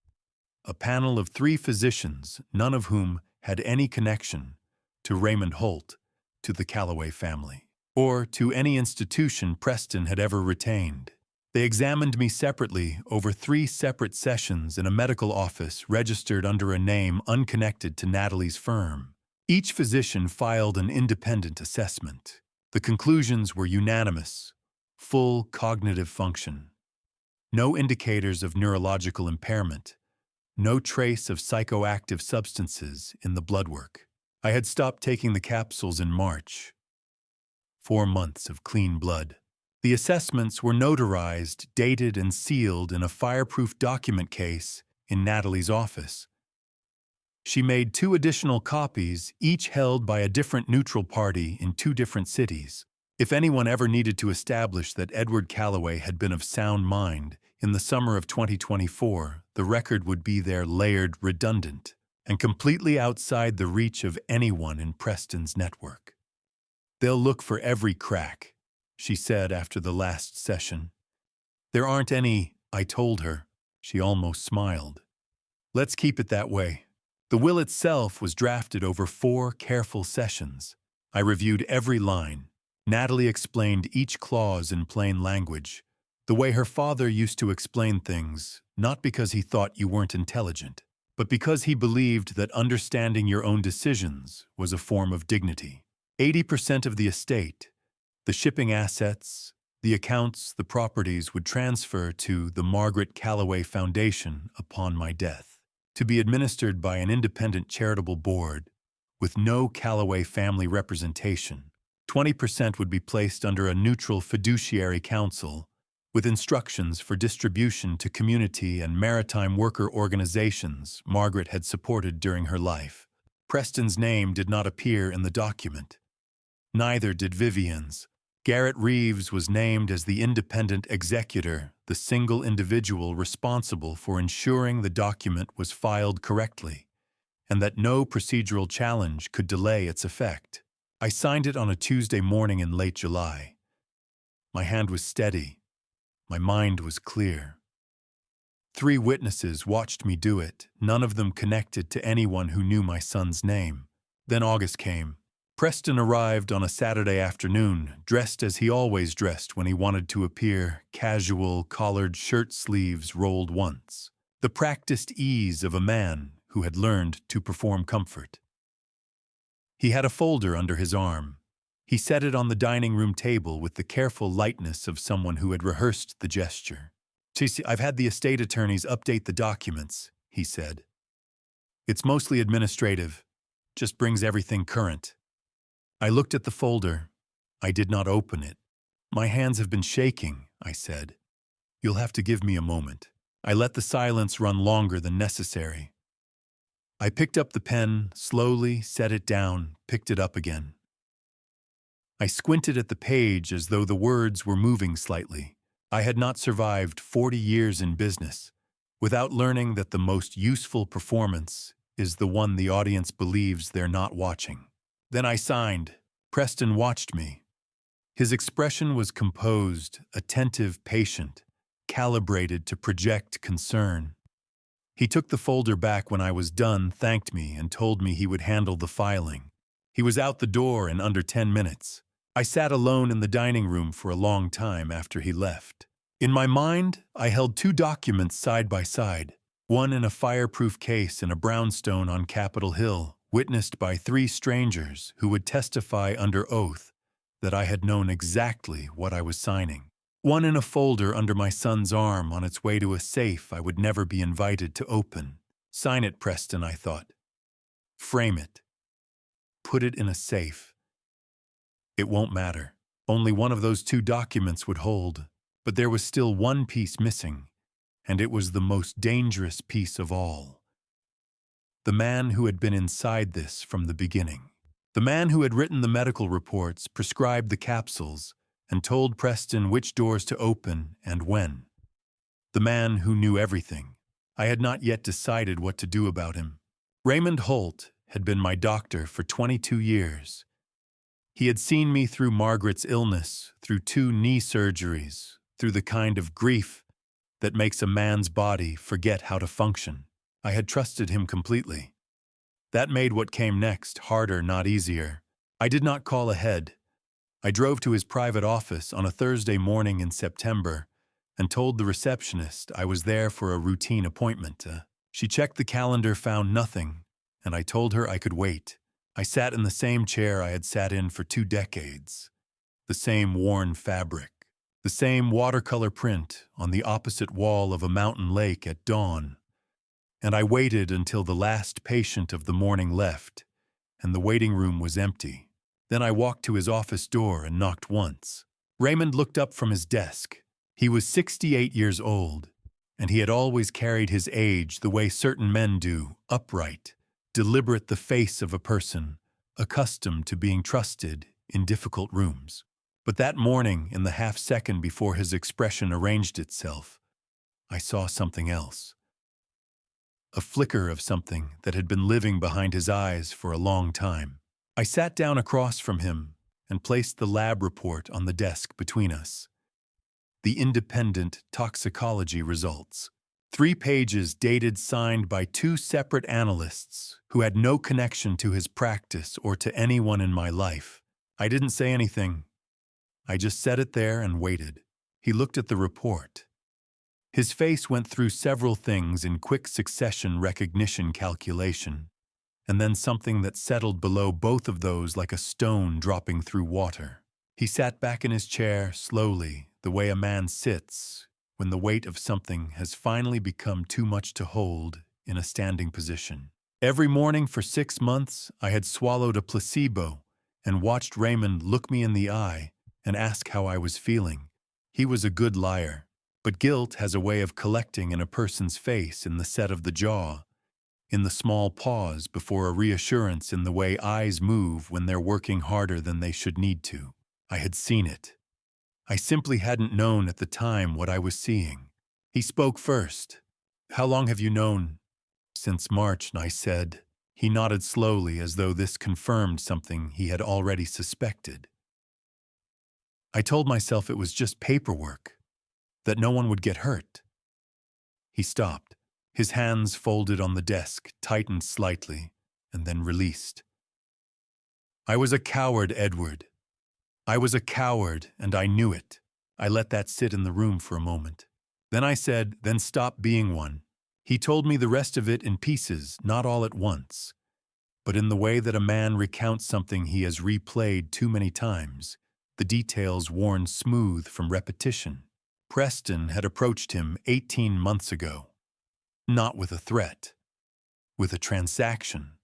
A panel of 3 physicians, none of whom had any connection to Raymond Holt, to the Calloway family, or to any institution Preston had ever retained. They examined me separately over 3 separate sessions in a medical office registered under a name unconnected to Natalie's firm. Each physician filed an independent assessment. The conclusions were unanimous: full cognitive function, no indicators of neurological impairment, no trace of psychoactive substances in the blood work. I had stopped taking the capsules in March. 4 months of clean blood. The assessments were notarized, dated, and sealed in a fireproof document case in Natalie's office. She made 2 additional copies, each held by a different neutral party in 2 different cities. If anyone ever needed to establish that Edward Calloway had been of sound mind in the summer of 2024, the record would be there, layered, redundant, and completely outside the reach of anyone in Preston's network. "They'll look for every crack," she said after the last session. "There aren't any," I told her. She almost smiled. "Let's keep it that way." The will itself was drafted over 4 careful sessions. I reviewed every line. Natalie explained each clause in plain language, the way her father used to explain things, not because he thought you weren't intelligent, but because he believed that understanding your own decisions was a form of dignity. 80% of the estate, the shipping assets, the accounts, the properties would transfer to the Margaret Calloway Foundation upon my death, to be administered by an independent charitable board with no Calloway family representation. 20% would be placed under a neutral fiduciary council with instructions for distribution to community and maritime worker organizations Margaret had supported during her life. Preston's name did not appear in the document. Neither did Vivian's. Garrett Reeves was named as the independent executor, the single individual responsible for ensuring the document was filed correctly, and that no procedural challenge could delay its effect. I signed it on a Tuesday morning in late July. My hand was steady. My mind was clear. 3 witnesses watched me do it, none of them connected to anyone who knew my son's name. Then August came. Preston arrived on a Saturday afternoon, dressed as he always dressed when he wanted to appear, casual, collared shirt sleeves rolled once. The practiced ease of a man who had learned to perform comfort. He had a folder under his arm. He set it on the dining room table with the careful lightness of someone who had rehearsed the gesture. "I've had the estate attorneys update the documents," he said. "It's mostly administrative, just brings everything current." I looked at the folder. I did not open it. "My hands have been shaking," I said. "You'll have to give me a moment." I let the silence run longer than necessary. I picked up the pen, slowly set it down, picked it up again. I squinted at the page as though the words were moving slightly. I had not survived 40 years in business without learning that the most useful performance is the one the audience believes they're not watching. Then I signed. Preston watched me. His expression was composed, attentive, patient, calibrated to project concern. He took the folder back when I was done, thanked me, and told me he would handle the filing. He was out the door in under 10 minutes. I sat alone in the dining room for a long time after he left. In my mind, I held 2 documents side by side, one in a fireproof case in a brownstone on Capitol Hill, witnessed by 3 strangers who would testify under oath that I had known exactly what I was signing. One in a folder under my son's arm on its way to a safe I would never be invited to open. "Sign it, Preston," I thought. "Frame it. Put it in a safe. It won't matter. Only one of those 2 documents would hold. But there was still one piece missing, and it was the most dangerous piece of all. The man who had been inside this from the beginning. The man who had written the medical reports, prescribed the capsules, and told Preston which doors to open and when. The man who knew everything. I had not yet decided what to do about him. Raymond Holt had been my doctor for 22 years. He had seen me through Margaret's illness, through 2 knee surgeries, through the kind of grief that makes a man's body forget how to function. I had trusted him completely. That made what came next harder, not easier. I did not call ahead. I drove to his private office on a Thursday morning in September and told the receptionist I was there for a routine appointment. She checked the calendar, found nothing, and I told her I could wait. I sat in the same chair I had sat in for 2 decades. The same worn fabric. The same watercolor print on the opposite wall of a mountain lake at dawn. And I waited until the last patient of the morning left, and the waiting room was empty. Then I walked to his office door and knocked once. Raymond looked up from his desk. He was 68 years old, and he had always carried his age the way certain men do, upright, deliberate, the face of a person accustomed to being trusted in difficult rooms. But that morning, in the half-second before his expression arranged itself, I saw something else. A flicker of something that had been living behind his eyes for a long time. I sat down across from him and placed the lab report on the desk between us. The independent toxicology results. 3 pages dated, signed by 2 separate analysts who had no connection to his practice or to anyone in my life. I didn't say anything. I just set it there and waited. He looked at the report. His face went through several things in quick succession, recognition, calculation, and then something that settled below both of those like a stone dropping through water. He sat back in his chair slowly, the way a man sits when the weight of something has finally become too much to hold, in a standing position. Every morning for 6 months, I had swallowed a placebo and watched Raymond look me in the eye and ask how I was feeling. He was a good liar, but guilt has a way of collecting in a person's face in the set of the jaw, in the small pause before a reassurance in the way eyes move when they're working harder than they should need to. I had seen it. I simply hadn't known at the time what I was seeing. He spoke first. "How long have you known?" "Since March," I said. He nodded slowly as though this confirmed something he had already suspected. I told myself it was just paperwork, that no one would get hurt. He stopped. His hands folded on the desk, tightened slightly, and then released. "I was a coward, Edward. I was a coward, and I knew it." I let that sit in the room for a moment. Then I said, "Then stop being one." He told me the rest of it in pieces, not all at once, but in the way that a man recounts something he has replayed too many times, the details worn smooth from repetition. Preston had approached him 18 months ago. Not with a threat, with a transaction.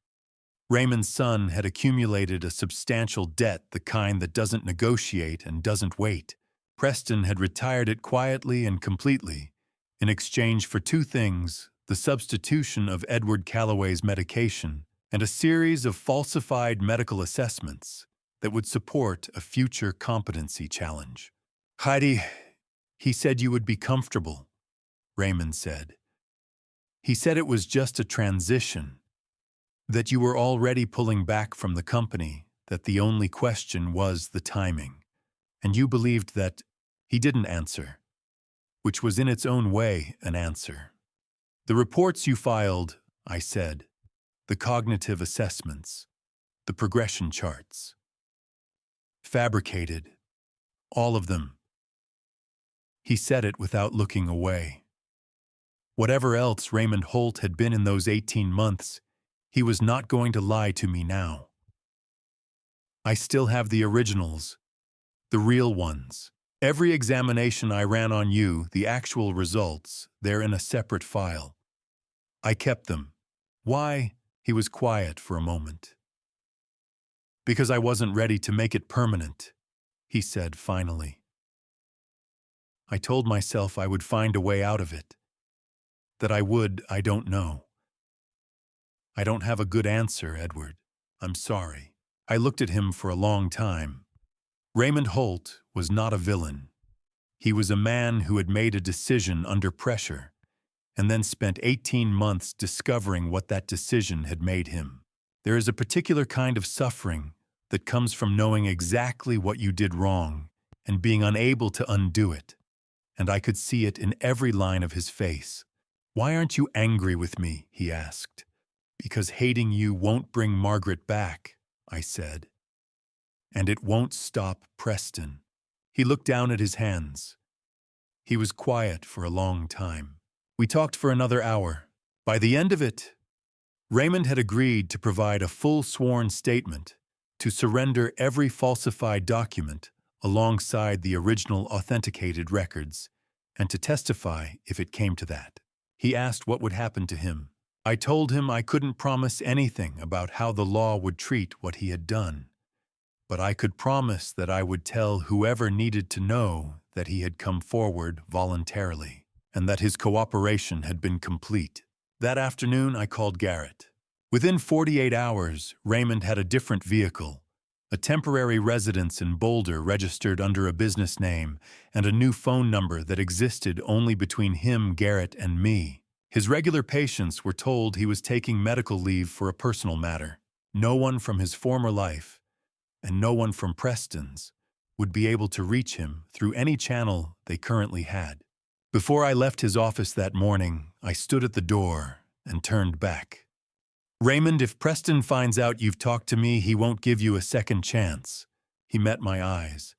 Raymond's son had accumulated a substantial debt, the kind that doesn't negotiate and doesn't wait. Preston had retired it quietly and completely, in exchange for two things: the substitution of Edward Calloway's medication and a series of falsified medical assessments that would support a future competency challenge. "Heidi, he said you would be comfortable," Raymond said. "He said it was just a transition, that you were already pulling back from the company, that the only question was the timing. And you believed that." He didn't answer, which was in its own way an answer. "The reports you filed," I said, "the cognitive assessments, the progression charts. Fabricated. All of them." He said it without looking away. Whatever else Raymond Holt had been in those 18 months, he was not going to lie to me now. "I still have the originals, the real ones. Every examination I ran on you, the actual results, they're in a separate file. I kept them." "Why?" He was quiet for a moment. "Because I wasn't ready to make it permanent," he said finally. I told myself I would find a way out of it. That I would, I don't know. I don't have a good answer, Edward. I'm sorry. I looked at him for a long time. Raymond Holt was not a villain. He was a man who had made a decision under pressure, and then spent 18 months discovering what that decision had made him. There is a particular kind of suffering that comes from knowing exactly what you did wrong and being unable to undo it, and I could see it in every line of his face. "Why aren't you angry with me?" he asked. "Because hating you won't bring Margaret back," I said. "And it won't stop Preston." He looked down at his hands. He was quiet for a long time. We talked for another hour. By the end of it, Raymond had agreed to provide a full sworn statement, to surrender every falsified document alongside the original authenticated records, and to testify if it came to that. He asked what would happen to him. I told him I couldn't promise anything about how the law would treat what he had done, but I could promise that I would tell whoever needed to know that he had come forward voluntarily, and that his cooperation had been complete. That afternoon, I called Garrett. Within 48 hours, Raymond had a different vehicle, a temporary residence in Boulder registered under a business name, and a new phone number that existed only between him, Garrett, and me. His regular patients were told he was taking medical leave for a personal matter. No one from his former life, and no one from Preston's, would be able to reach him through any channel they currently had. Before I left his office that morning, I stood at the door and turned back. "Raymond, if Preston finds out you've talked to me, he won't give you a second chance." He met my eyes.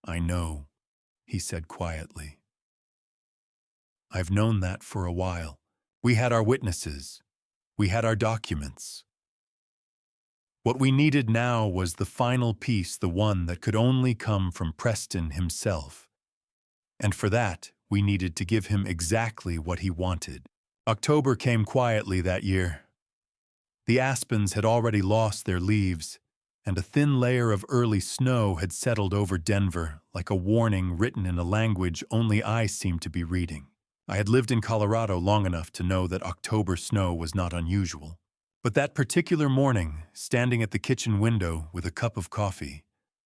"I know," he said quietly. "I've known that for a while. We had our witnesses. We had our documents. What we needed now was the final piece, the one that could only come from Preston himself. And for that, we needed to give him exactly what he wanted." October came quietly that year. The aspens had already lost their leaves, and a thin layer of early snow had settled over Denver like a warning written in a language only I seemed to be reading. I had lived in Colorado long enough to know that October snow was not unusual. But that particular morning, standing at the kitchen window with a cup of coffee,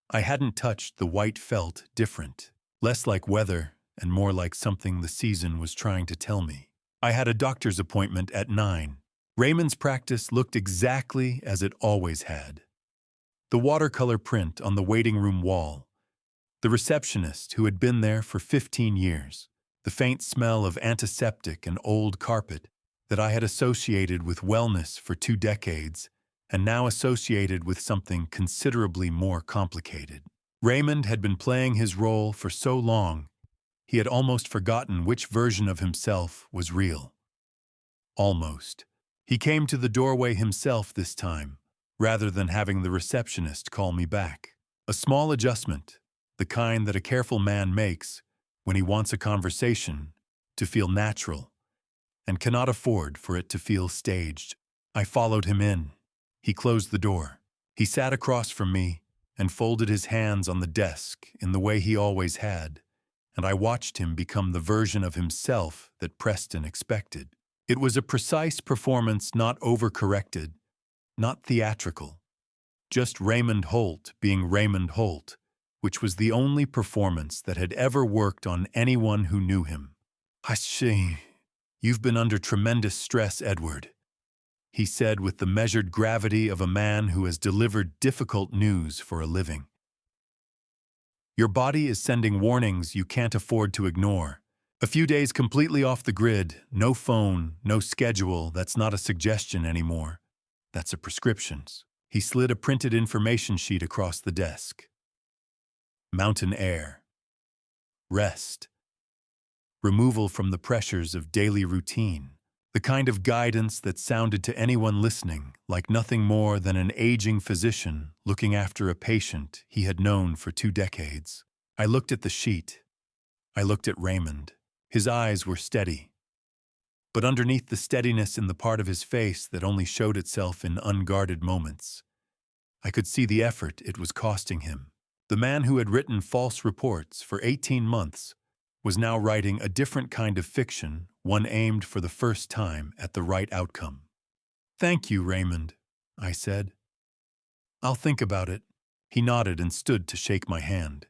I hadn't touched the white felt different, less like weather and more like something the season was trying to tell me. I had a doctor's appointment at 9. Raymond's practice looked exactly as it always had. The watercolor print on the waiting room wall, the receptionist who had been there for 15 years, the faint smell of antiseptic and old carpet that I had associated with wellness for 2 decades and now associated with something considerably more complicated. Raymond had been playing his role for so long, he had almost forgotten which version of himself was real. Almost. He came to the doorway himself this time, rather than having the receptionist call me back. A small adjustment, the kind that a careful man makes when he wants a conversation to feel natural and cannot afford for it to feel staged. I followed him in. He closed the door. He sat across from me and folded his hands on the desk in the way he always had, and I watched him become the version of himself that Preston expected. It was a precise performance, not overcorrected, not theatrical. Just Raymond Holt being Raymond Holt, which was the only performance that had ever worked on anyone who knew him. I see. You've been under tremendous stress, Edward, he said with the measured gravity of a man who has delivered difficult news for a living. Your body is sending warnings you can't afford to ignore. A few days completely off the grid, no phone, no schedule, that's not a suggestion anymore. That's a prescription. He slid a printed information sheet across the desk. Mountain air. Rest. Removal from the pressures of daily routine. The kind of guidance that sounded to anyone listening like nothing more than an aging physician looking after a patient he had known for 2 decades. I looked at the sheet. I looked at Raymond. His eyes were steady. But underneath the steadiness in the part of his face that only showed itself in unguarded moments, I could see the effort it was costing him. The man who had written false reports for 18 months was now writing a different kind of fiction, one aimed for the first time at the right outcome. Thank you, Raymond, I said. I'll think about it. He nodded and stood to shake my hand.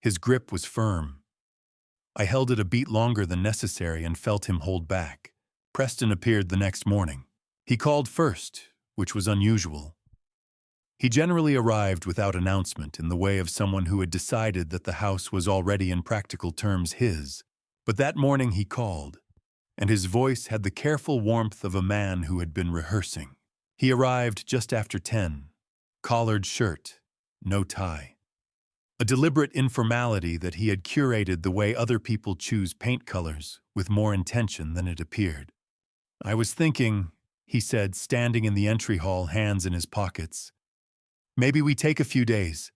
His grip was firm. I held it a beat longer than necessary and felt him hold back. Preston appeared the next morning. He called first, which was unusual. He generally arrived without announcement in the way of someone who had decided that the house was already in practical terms his. But that morning he called, and his voice had the careful warmth of a man who had been rehearsing. He arrived just after 10, collared shirt, no tie. A deliberate informality that he had curated the way other people choose paint colors with more intention than it appeared. I was thinking, he said, standing in the entry hall, hands in his pockets. Maybe we take a few days.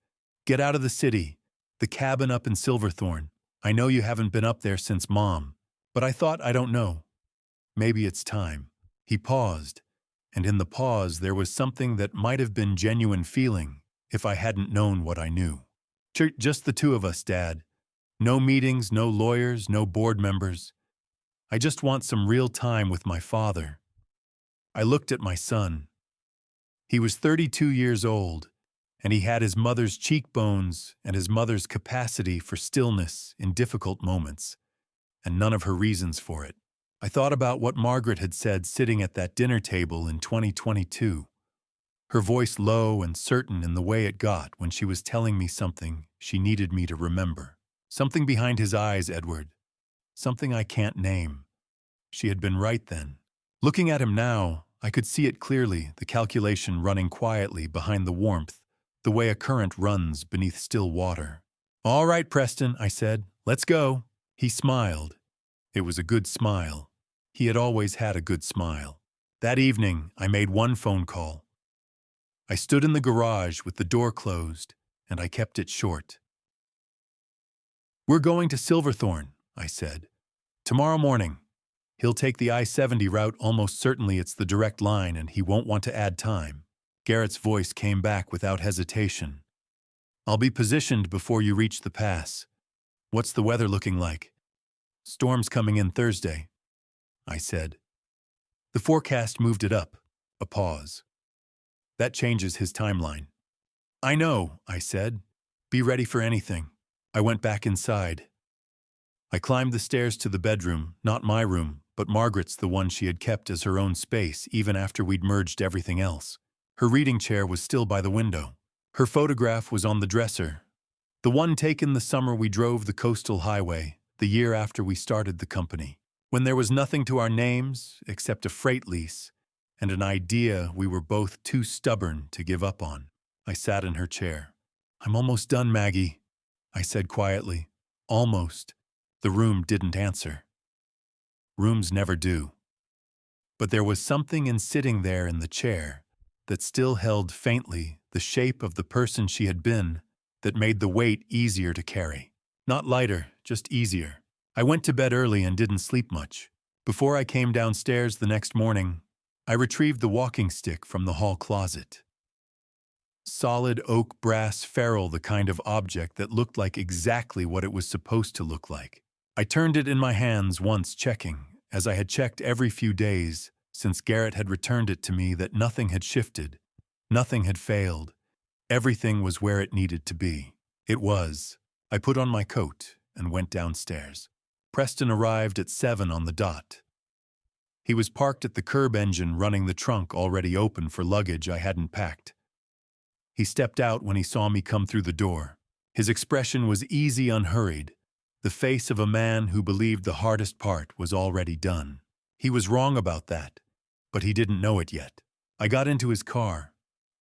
Get out of the city, the cabin up in Silverthorne. I know you haven't been up there since Mom, but I thought, I don't know. Maybe it's time. He paused, and in the pause there was something that might have been genuine feeling if I hadn't known what I knew. Just the 2 of us, Dad. No meetings, no lawyers, no board members. I just want some real time with my father. I looked at my son. He was 32 years old, and he had his mother's cheekbones and his mother's capacity for stillness in difficult moments, and none of her reasons for it. I thought about what Margaret had said sitting at that dinner table in 2022. Her voice low and certain in the way it got when she was telling me something she needed me to remember. Something behind his eyes, Edward. Something I can't name. She had been right then. Looking at him now, I could see it clearly, the calculation running quietly behind the warmth, the way a current runs beneath still water. All right, Preston, I said. Let's go. He smiled. It was a good smile. He had always had a good smile. That evening, I made one phone call. I stood in the garage with the door closed, and I kept it short. We're going to Silverthorne, I said. Tomorrow morning. He'll take the I-70 route, almost certainly it's the direct line, and he won't want to add time. Garrett's voice came back without hesitation. I'll be positioned before you reach the pass. What's the weather looking like? Storm's coming in Thursday, I said. The forecast moved it up. A pause. That changes his timeline. I know, I said. Be ready for anything. I went back inside. I climbed the stairs to the bedroom, not my room, but Margaret's, the one she had kept as her own space even after we'd merged everything else. Her reading chair was still by the window. Her photograph was on the dresser. The one taken the summer we drove the coastal highway, the year after we started the company. When there was nothing to our names except a freight lease and an idea we were both too stubborn to give up on. I sat in her chair. I'm almost done, Maggie, I said quietly. Almost. The room didn't answer. Rooms never do. But there was something in sitting there in the chair that still held faintly the shape of the person she had been that made the weight easier to carry. Not lighter, just easier. I went to bed early and didn't sleep much. Before I came downstairs the next morning, I retrieved the walking stick from the hall closet. Solid oak brass ferrule, the kind of object that looked like exactly what it was supposed to look like. I turned it in my hands once, checking, as I had checked every few days since Garrett had returned it to me, that nothing had shifted, nothing had failed. Everything was where it needed to be. It was. I put on my coat and went downstairs. Preston arrived at 7 on the dot. He was parked at the curb engine, running the trunk already open for luggage I hadn't packed. He stepped out when he saw me come through the door. His expression was easy, unhurried, the face of a man who believed the hardest part was already done. He was wrong about that, but he didn't know it yet. I got into his car.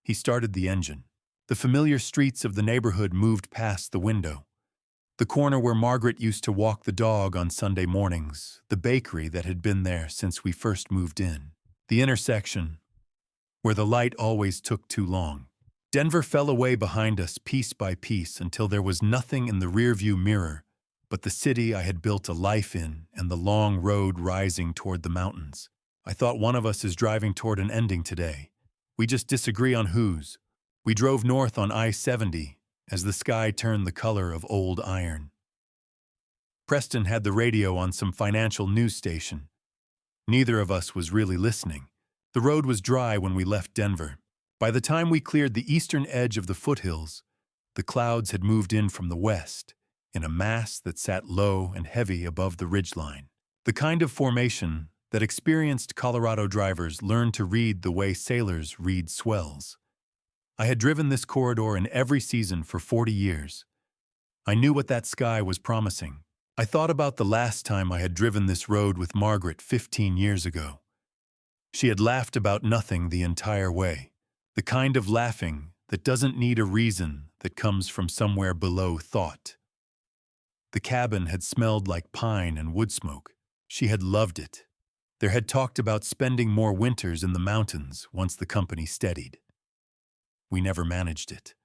He started the engine. The familiar streets of the neighborhood moved past the window. The corner where Margaret used to walk the dog on Sunday mornings, the bakery that had been there since we first moved in, the intersection where the light always took too long. Denver fell away behind us piece by piece until there was nothing in the rearview mirror but the city I had built a life in and the long road rising toward the mountains. I thought one of us is driving toward an ending today. We just disagree on whose. We drove north on I-70 as the sky turned the color of old iron. Preston had the radio on some financial news station. Neither of us was really listening. The road was dry when we left Denver. By the time we cleared the eastern edge of the foothills, the clouds had moved in from the west in a mass that sat low and heavy above the ridgeline. The kind of formation that experienced Colorado drivers learn to read the way sailors read swells. I had driven this corridor in every season for 40 years. I knew what that sky was promising. I thought about the last time I had driven this road with Margaret 15 years ago. She had laughed about nothing the entire way. The kind of laughing that doesn't need a reason, that comes from somewhere below thought. The cabin had smelled like pine and wood smoke. She had loved it. There had talked about spending more winters in the mountains once the company steadied. We never managed it.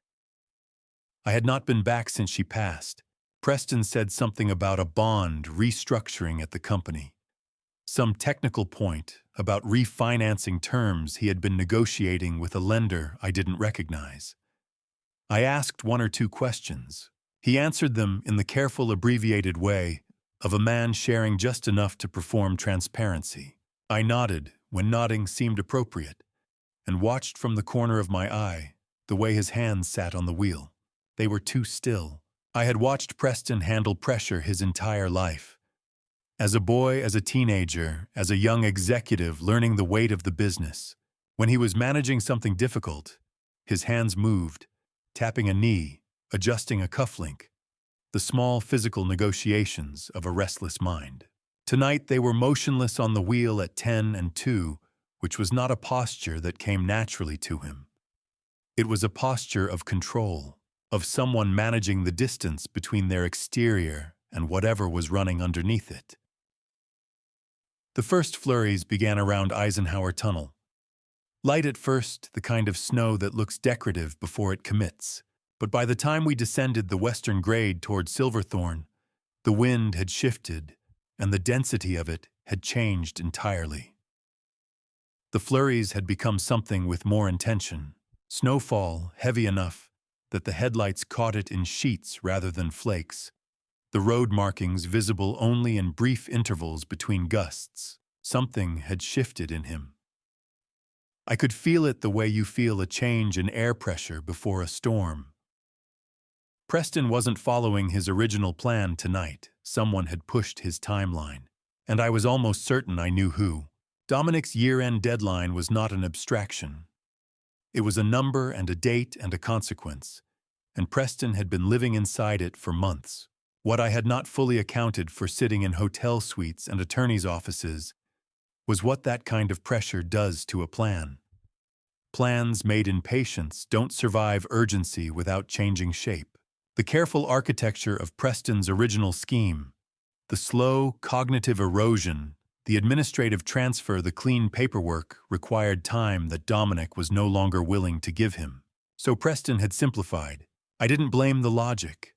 I had not been back since she passed. Preston said something about a bond restructuring at the company. Some technical point about refinancing terms he had been negotiating with a lender I didn't recognize. I asked one or two questions. He answered them in the careful, abbreviated way of a man sharing just enough to perform transparency. I nodded when nodding seemed appropriate, and watched from the corner of my eye the way his hands sat on the wheel. They were too still. I had watched Preston handle pressure his entire life. As a boy, as a teenager, as a young executive learning the weight of the business. When he was managing something difficult, his hands moved, tapping a knee, adjusting a cufflink, the small physical negotiations of a restless mind. Tonight they were motionless on the wheel at 10 and 2, which was not a posture that came naturally to him. It was a posture of control, of someone managing the distance between their exterior and whatever was running underneath it. The first flurries began around Eisenhower Tunnel. Light at first, the kind of snow that looks decorative before it commits. But by the time we descended the western grade toward Silverthorne, the wind had shifted, and the density of it had changed entirely. The flurries had become something with more intention, snowfall heavy enough that the headlights caught it in sheets rather than flakes, the road markings visible only in brief intervals between gusts. Something had shifted in him. I could feel it the way you feel a change in air pressure before a storm. Preston wasn't following his original plan tonight. Someone had pushed his timeline, and I was almost certain I knew who. Dominic's year-end deadline was not an abstraction. It was a number and a date and a consequence, and Preston had been living inside it for months. What I had not fully accounted for sitting in hotel suites and attorneys' offices was what that kind of pressure does to a plan. Plans made in patience don't survive urgency without changing shape. The careful architecture of Preston's original scheme, the slow cognitive erosion, the administrative transfer, the clean paperwork required time that Dominic was no longer willing to give him. So Preston had simplified. I didn't blame the logic.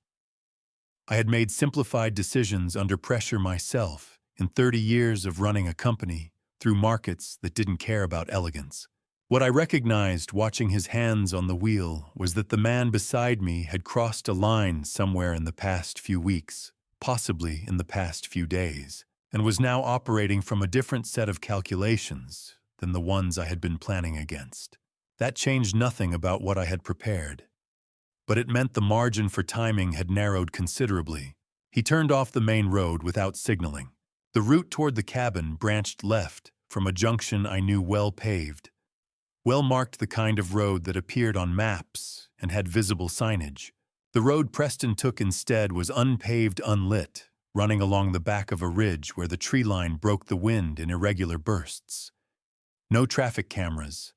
I had made simplified decisions under pressure myself in 30 years of running a company through markets that didn't care about elegance. What I recognized watching his hands on the wheel was that the man beside me had crossed a line somewhere in the past few weeks, possibly in the past few days, and was now operating from a different set of calculations than the ones I had been planning against. That changed nothing about what I had prepared, but it meant the margin for timing had narrowed considerably. He turned off the main road without signaling. The route toward the cabin branched left from a junction I knew well paved, well marked, the kind of road that appeared on maps and had visible signage. The road Preston took instead was unpaved, unlit, running along the back of a ridge where the tree line broke the wind in irregular bursts. No traffic cameras,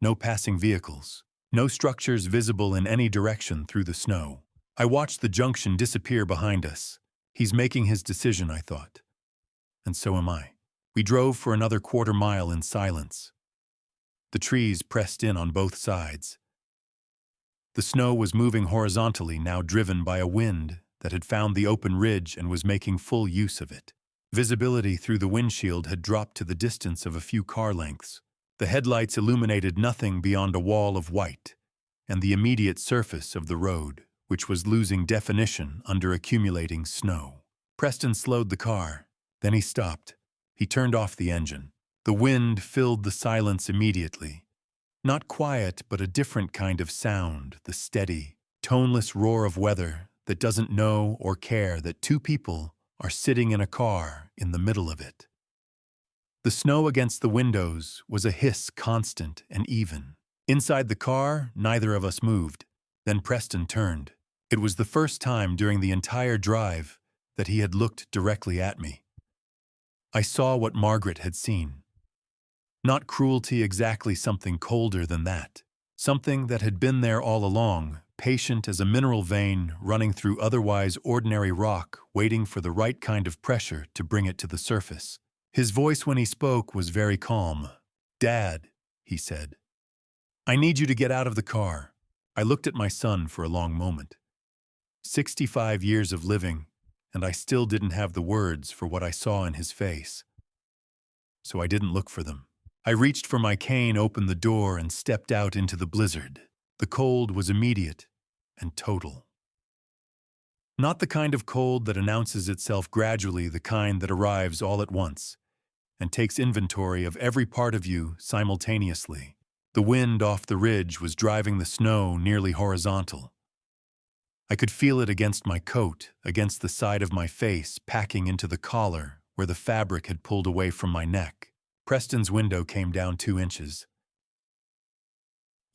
no passing vehicles, no structures visible in any direction through the snow. I watched the junction disappear behind us. He's making his decision, I thought. And so am I. We drove for another quarter-mile in silence. The trees pressed in on both sides. The snow was moving horizontally, now driven by a wind that had found the open ridge and was making full use of it. Visibility through the windshield had dropped to the distance of a few car lengths. The headlights illuminated nothing beyond a wall of white and the immediate surface of the road, which was losing definition under accumulating snow. Preston slowed the car. Then he stopped. He turned off the engine. The wind filled the silence immediately. Not quiet, but a different kind of sound, the steady, toneless roar of weather that doesn't know or care that two people are sitting in a car in the middle of it. The snow against the windows was a hiss, constant and even. Inside the car, neither of us moved. Then Preston turned. It was the first time during the entire drive that he had looked directly at me. I saw what Margaret had seen. Not cruelty exactly, something colder than that. Something that had been there all along, patient as a mineral vein running through otherwise ordinary rock, waiting for the right kind of pressure to bring it to the surface. His voice when he spoke was very calm. "Dad," he said, "I need you to get out of the car." I looked at my son for a long moment. 65 years of living, and I still didn't have the words for what I saw in his face. So I didn't look for them. I reached for my cane, opened the door, and stepped out into the blizzard. The cold was immediate and total. Not the kind of cold that announces itself gradually, the kind that arrives all at once and takes inventory of every part of you simultaneously. The wind off the ridge was driving the snow nearly horizontal. I could feel it against my coat, against the side of my face, packing into the collar where the fabric had pulled away from my neck. Preston's window came down 2 inches.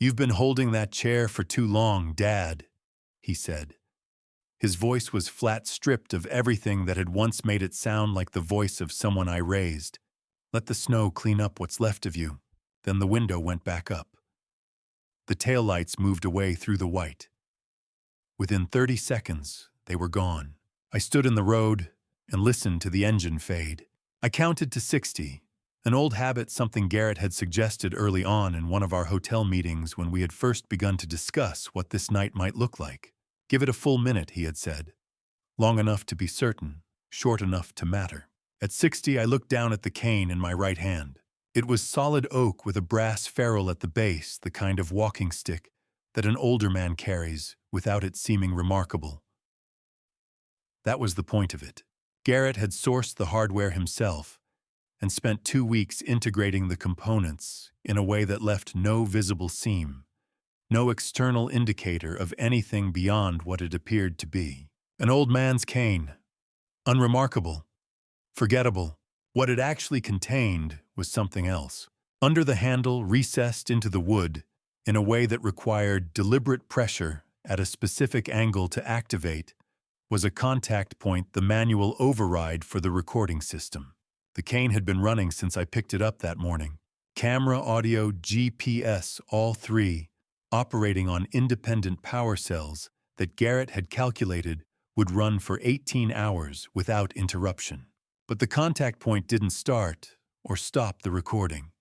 "You've been holding that chair for too long, Dad," he said. His voice was flat, stripped of everything that had once made it sound like the voice of someone I raised. "Let the snow clean up what's left of you." Then the window went back up. The taillights moved away through the white. Within 30 seconds, they were gone. I stood in the road and listened to the engine fade. I counted to 60. An old habit, something Garrett had suggested early on in one of our hotel meetings when we had first begun to discuss what this night might look like. "Give it a full minute," he had said. "Long enough to be certain, short enough to matter." At 60, I looked down at the cane in my right hand. It was solid oak with a brass ferrule at the base, the kind of walking stick that an older man carries without it seeming remarkable. That was the point of it. Garrett had sourced the hardware himself and spent 2 weeks integrating the components in a way that left no visible seam, no external indicator of anything beyond what it appeared to be. An old man's cane. Unremarkable. Forgettable. What it actually contained was something else. Under the handle, recessed into the wood, in a way that required deliberate pressure at a specific angle to activate, was a contact point, the manual override for the recording system. The cane had been running since I picked it up that morning. Camera, audio, GPS, all three, operating on independent power cells that Garrett had calculated would run for 18 hours without interruption. But the contact point didn't start or stop the recording.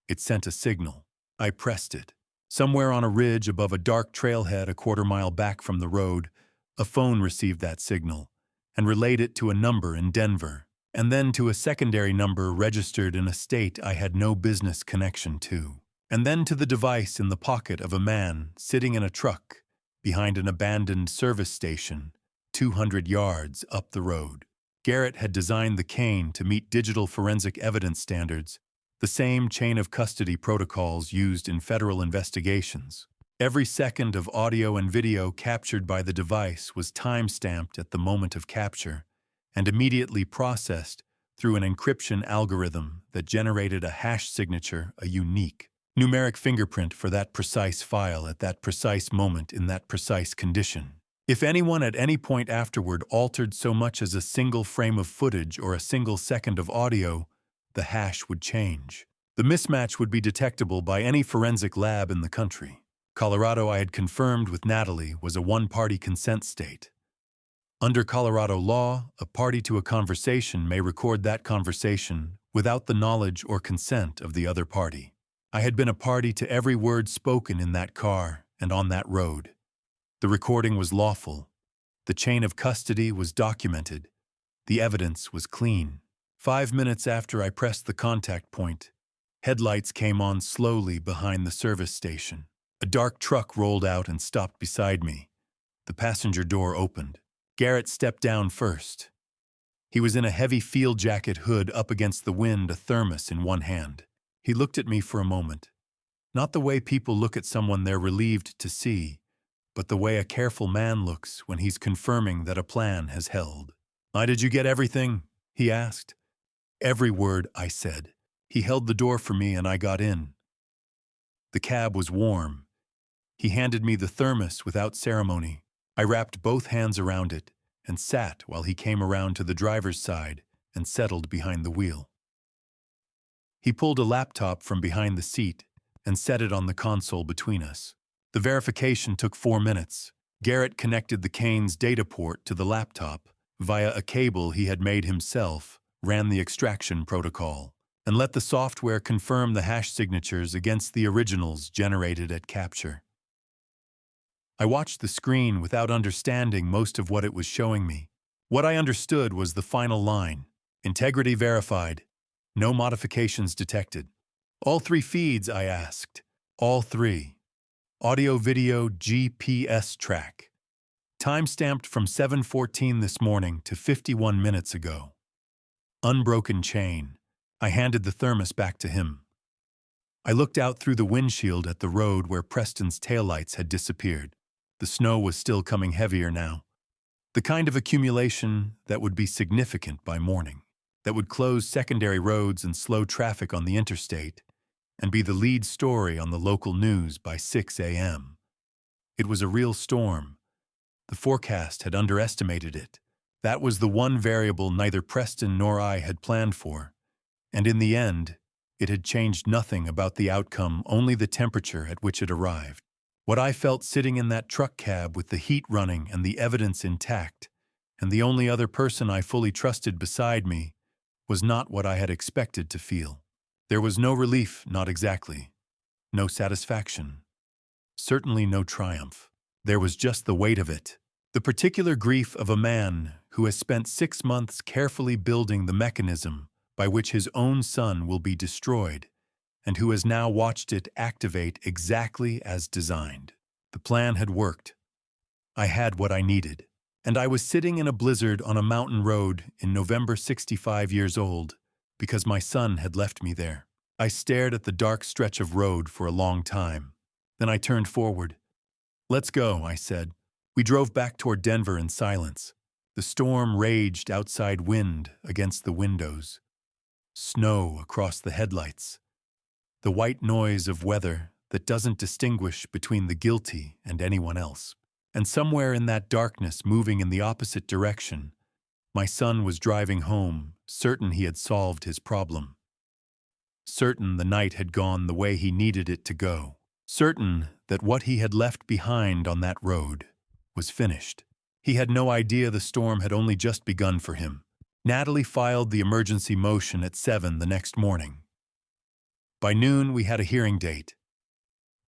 It sent a signal. I pressed it. Somewhere on a ridge above a dark trailhead a quarter-mile back from the road, a phone received that signal and relayed it to a number in Denver, and then to a secondary number registered in a state I had no business connection to, and then to the device in the pocket of a man sitting in a truck behind an abandoned service station 200 yards up the road. Garrett had designed the cane to meet digital forensic evidence standards, the same chain of custody protocols used in federal investigations. Every second of audio and video captured by the device was time-stamped at the moment of capture and immediately processed through an encryption algorithm that generated a hash signature, a unique, numeric fingerprint for that precise file at that precise moment in that precise condition. If anyone at any point afterward altered so much as a single frame of footage or a single second of audio, the hash would change. The mismatch would be detectable by any forensic lab in the country. Colorado, I had confirmed with Natalie, was a one-party consent state. Under Colorado law, a party to a conversation may record that conversation without the knowledge or consent of the other party. I had been a party to every word spoken in that car and on that road. The recording was lawful. The chain of custody was documented. The evidence was clean. 5 minutes after I pressed the contact point, headlights came on slowly behind the service station. A dark truck rolled out and stopped beside me. The passenger door opened. Garrett stepped down first. He was in a heavy field jacket, hood up against the wind, a thermos in one hand. He looked at me for a moment. Not the way people look at someone they're relieved to see, but the way a careful man looks when he's confirming that a plan has held. Did you get everything?" he asked. "Every word," I said. He held the door for me and I got in. The cab was warm. He handed me the thermos without ceremony. I wrapped both hands around it and sat while he came around to the driver's side and settled behind the wheel. He pulled a laptop from behind the seat and set it on the console between us. The verification took 4 minutes. Garrett connected the cane's data port to the laptop via a cable he had made himself, ran the extraction protocol, and let the software confirm the hash signatures against the originals generated at capture. I watched the screen without understanding most of what it was showing me. What I understood was the final line: integrity verified, no modifications detected. "All 3 feeds?" I asked. "All 3. Audio, video, GPS track. Time-stamped from 7:14 this morning to 51 minutes ago. Unbroken chain." I handed the thermos back to him. I looked out through the windshield at the road where Preston's taillights had disappeared. The snow was still coming heavier now. The kind of accumulation that would be significant by morning, that would close secondary roads and slow traffic on the interstate, and be the lead story on the local news by 6 a.m. It was a real storm. The forecast had underestimated it. That was the one variable neither Preston nor I had planned for. And in the end, it had changed nothing about the outcome, only the temperature at which it arrived. What I felt sitting in that truck cab with the heat running and the evidence intact, and the only other person I fully trusted beside me, was not what I had expected to feel. There was no relief, not exactly. No satisfaction. Certainly no triumph. There was just the weight of it. The particular grief of a man who has spent 6 months carefully building the mechanism by which his own son will be destroyed, and who has now watched it activate exactly as designed. The plan had worked. I had what I needed. And I was sitting in a blizzard on a mountain road in November, 65 years old, because my son had left me there. I stared at the dark stretch of road for a long time. Then I turned forward. "Let's go," I said. We drove back toward Denver in silence. The storm raged outside, wind against the windows, snow across the headlights, the white noise of weather that doesn't distinguish between the guilty and anyone else. And somewhere in that darkness, moving in the opposite direction, my son was driving home, certain he had solved his problem. Certain the night had gone the way he needed it to go. Certain that what he had left behind on that road was finished. He had no idea the storm had only just begun for him. Natalie filed the emergency motion at 7 the next morning. By noon, we had a hearing date.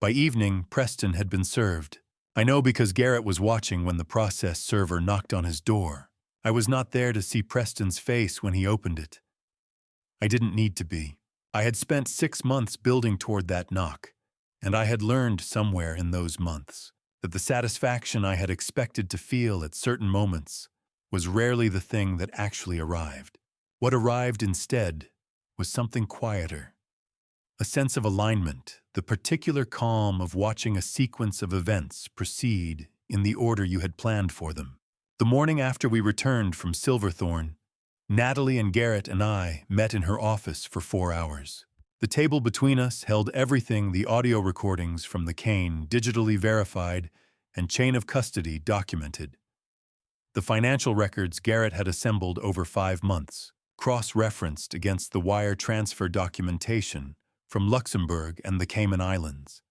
By evening, Preston had been served. I know because Garrett was watching when the process server knocked on his door. I was not there to see Preston's face when he opened it. I didn't need to be. I had spent 6 months building toward that knock, and I had learned somewhere in those months that the satisfaction I had expected to feel at certain moments was rarely the thing that actually arrived. What arrived instead was something quieter. A sense of alignment, the particular calm of watching a sequence of events proceed in the order you had planned for them. The morning after we returned from Silverthorne, Natalie and Garrett and I met in her office for 4 hours. The table between us held everything: the audio recordings from the cane, digitally verified, and chain of custody documented. The financial records Garrett had assembled over 5 months, cross-referenced against the wire transfer documentation from Luxembourg and the Cayman Islands.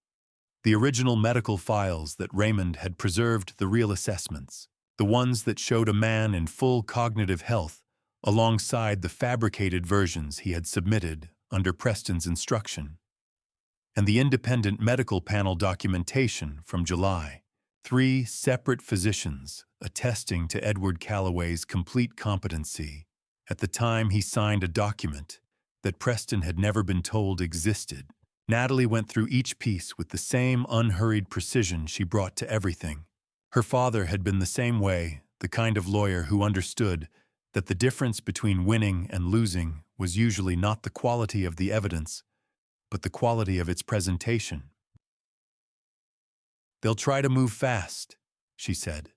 The original medical files that Raymond had preserved, the real assessments, the ones that showed a man in full cognitive health, alongside the fabricated versions he had submitted under Preston's instruction. And the independent medical panel documentation from July, 3 separate physicians attesting to Edward Calloway's complete competency at the time he signed a document that Preston had never been told existed. Natalie went through each piece with the same unhurried precision she brought to everything. Her father had been the same way, the kind of lawyer who understood that the difference between winning and losing was usually not the quality of the evidence, but the quality of its presentation. "They'll try to move fast," she said.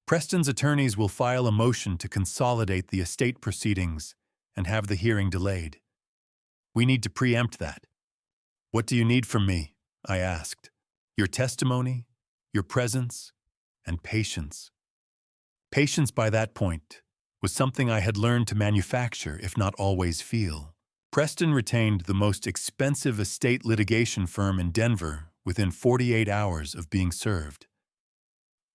"Preston's attorneys will file a motion to consolidate the estate proceedings and have the hearing delayed. We need to preempt that." "What do you need from me?" I asked. "Your testimony, your presence, and patience." Patience, by that point, was something I had learned to manufacture, if not always feel. Preston retained the most expensive estate litigation firm in Denver within 48 hours of being served.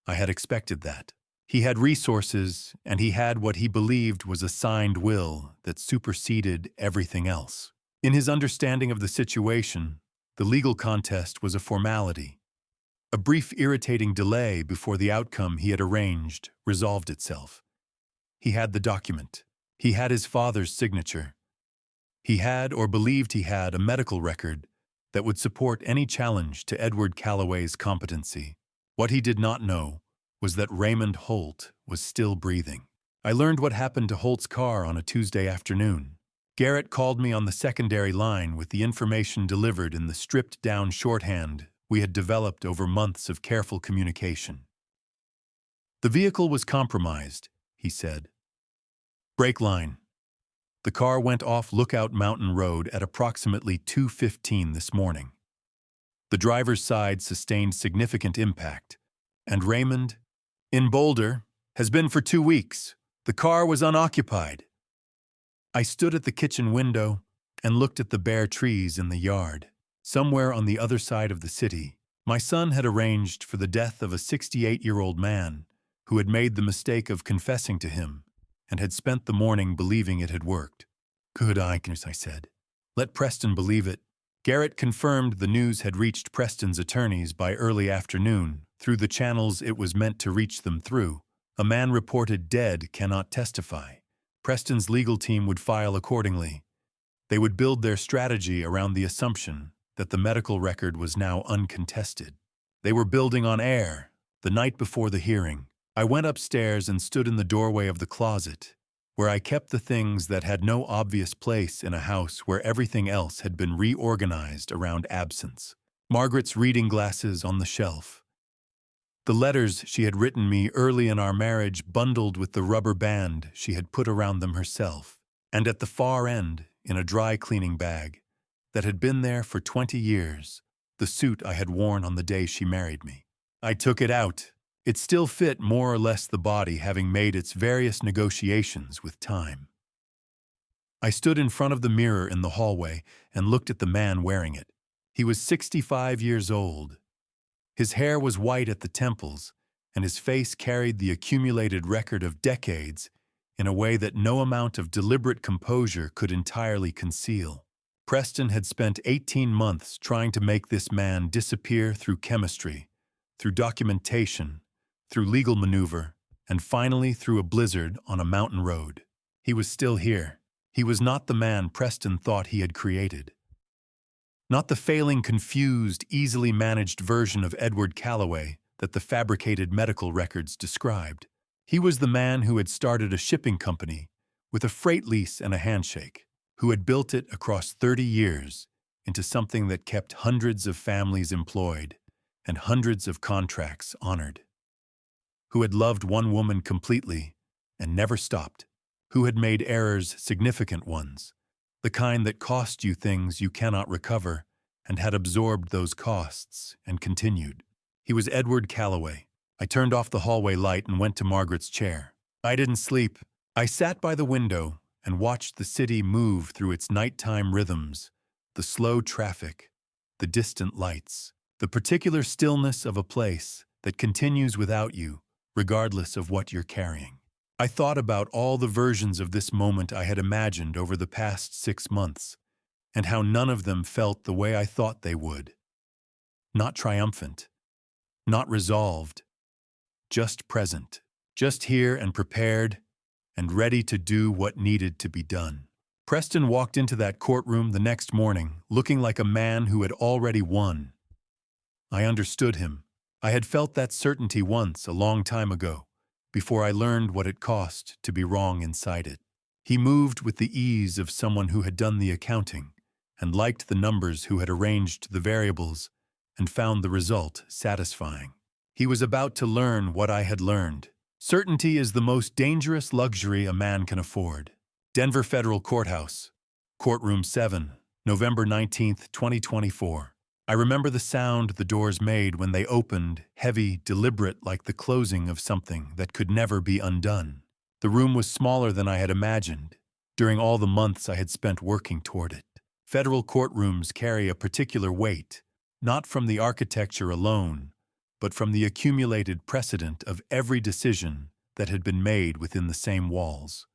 I had expected that. He had resources, and he had what he believed was a signed will that superseded everything else. In his understanding of the situation, the legal contest was a formality. A brief, irritating delay before the outcome he had arranged resolved itself. He had the document. He had his father's signature. He had, or believed he had, a medical record that would support any challenge to Edward Calloway's competency. What he did not know was that Raymond Holt was still breathing. I learned what happened to Holt's car on a Tuesday afternoon. Garrett called me on the secondary line with the information delivered in the stripped-down shorthand we had developed over months of careful communication. "The vehicle was compromised," he said. "Brake line. The car went off Lookout Mountain Road at approximately 2:15 this morning. The driver's side sustained significant impact, and Raymond, in Boulder, has been for 2 weeks. The car was unoccupied." I stood at the kitchen window and looked at the bare trees in the yard. Somewhere on the other side of the city, my son had arranged for the death of a 68-year-old man who had made the mistake of confessing to him and had spent the morning believing it had worked. "Good, I said. "Let Preston believe it." Garrett confirmed the news had reached Preston's attorneys by early afternoon through the channels it was meant to reach them through. A man reported dead cannot testify. Preston's legal team would file accordingly. They would build their strategy around the assumption that the medical record was now uncontested. They were building on air. The night before the hearing, I went upstairs and stood in the doorway of the closet, where I kept the things that had no obvious place in a house where everything else had been reorganized around absence. Margaret's reading glasses on the shelf. The letters she had written me early in our marriage bundled with the rubber band she had put around them herself. And at the far end, in a dry cleaning bag, that had been there for 20 years, the suit I had worn on the day she married me. I took it out. It still fit more or less the body, having made its various negotiations with time. I stood in front of the mirror in the hallway and looked at the man wearing it. He was 65 years old. His hair was white at the temples, and his face carried the accumulated record of decades in a way that no amount of deliberate composure could entirely conceal. Preston had spent 18 months trying to make this man disappear through chemistry, through documentation, through legal maneuver, and finally through a blizzard on a mountain road. He was still here. He was not the man Preston thought he had created. Not the failing, confused, easily managed version of Edward Calloway that the fabricated medical records described. He was the man who had started a shipping company with a freight lease and a handshake, who had built it across 30 years into something that kept hundreds of families employed and hundreds of contracts honored, who had loved one woman completely and never stopped, who had made errors significant ones, the kind that cost you things you cannot recover, and had absorbed those costs and continued. He was Edward Calloway. I turned off the hallway light and went to Margaret's chair. I didn't sleep. I sat by the window and watched the city move through its nighttime rhythms, the slow traffic, the distant lights, the particular stillness of a place that continues without you, regardless of what you're carrying. I thought about all the versions of this moment I had imagined over the past 6 months, and how none of them felt the way I thought they would. Not triumphant, not resolved, just present, just here and prepared, and ready to do what needed to be done. Preston walked into that courtroom the next morning, looking like a man who had already won. I understood him. I had felt that certainty once, a long time ago, before I learned what it cost to be wrong inside it. He moved with the ease of someone who had done the accounting, and liked the numbers, who had arranged the variables, and found the result satisfying. He was about to learn what I had learned. Certainty is the most dangerous luxury a man can afford. Denver Federal Courthouse, Courtroom 7, November 19th, 2024. I remember the sound the doors made when they opened, heavy, deliberate, like the closing of something that could never be undone. The room was smaller than I had imagined, during all the months I had spent working toward it. Federal courtrooms carry a particular weight, not from the architecture alone, but from the accumulated precedent of every decision that had been made within the same walls.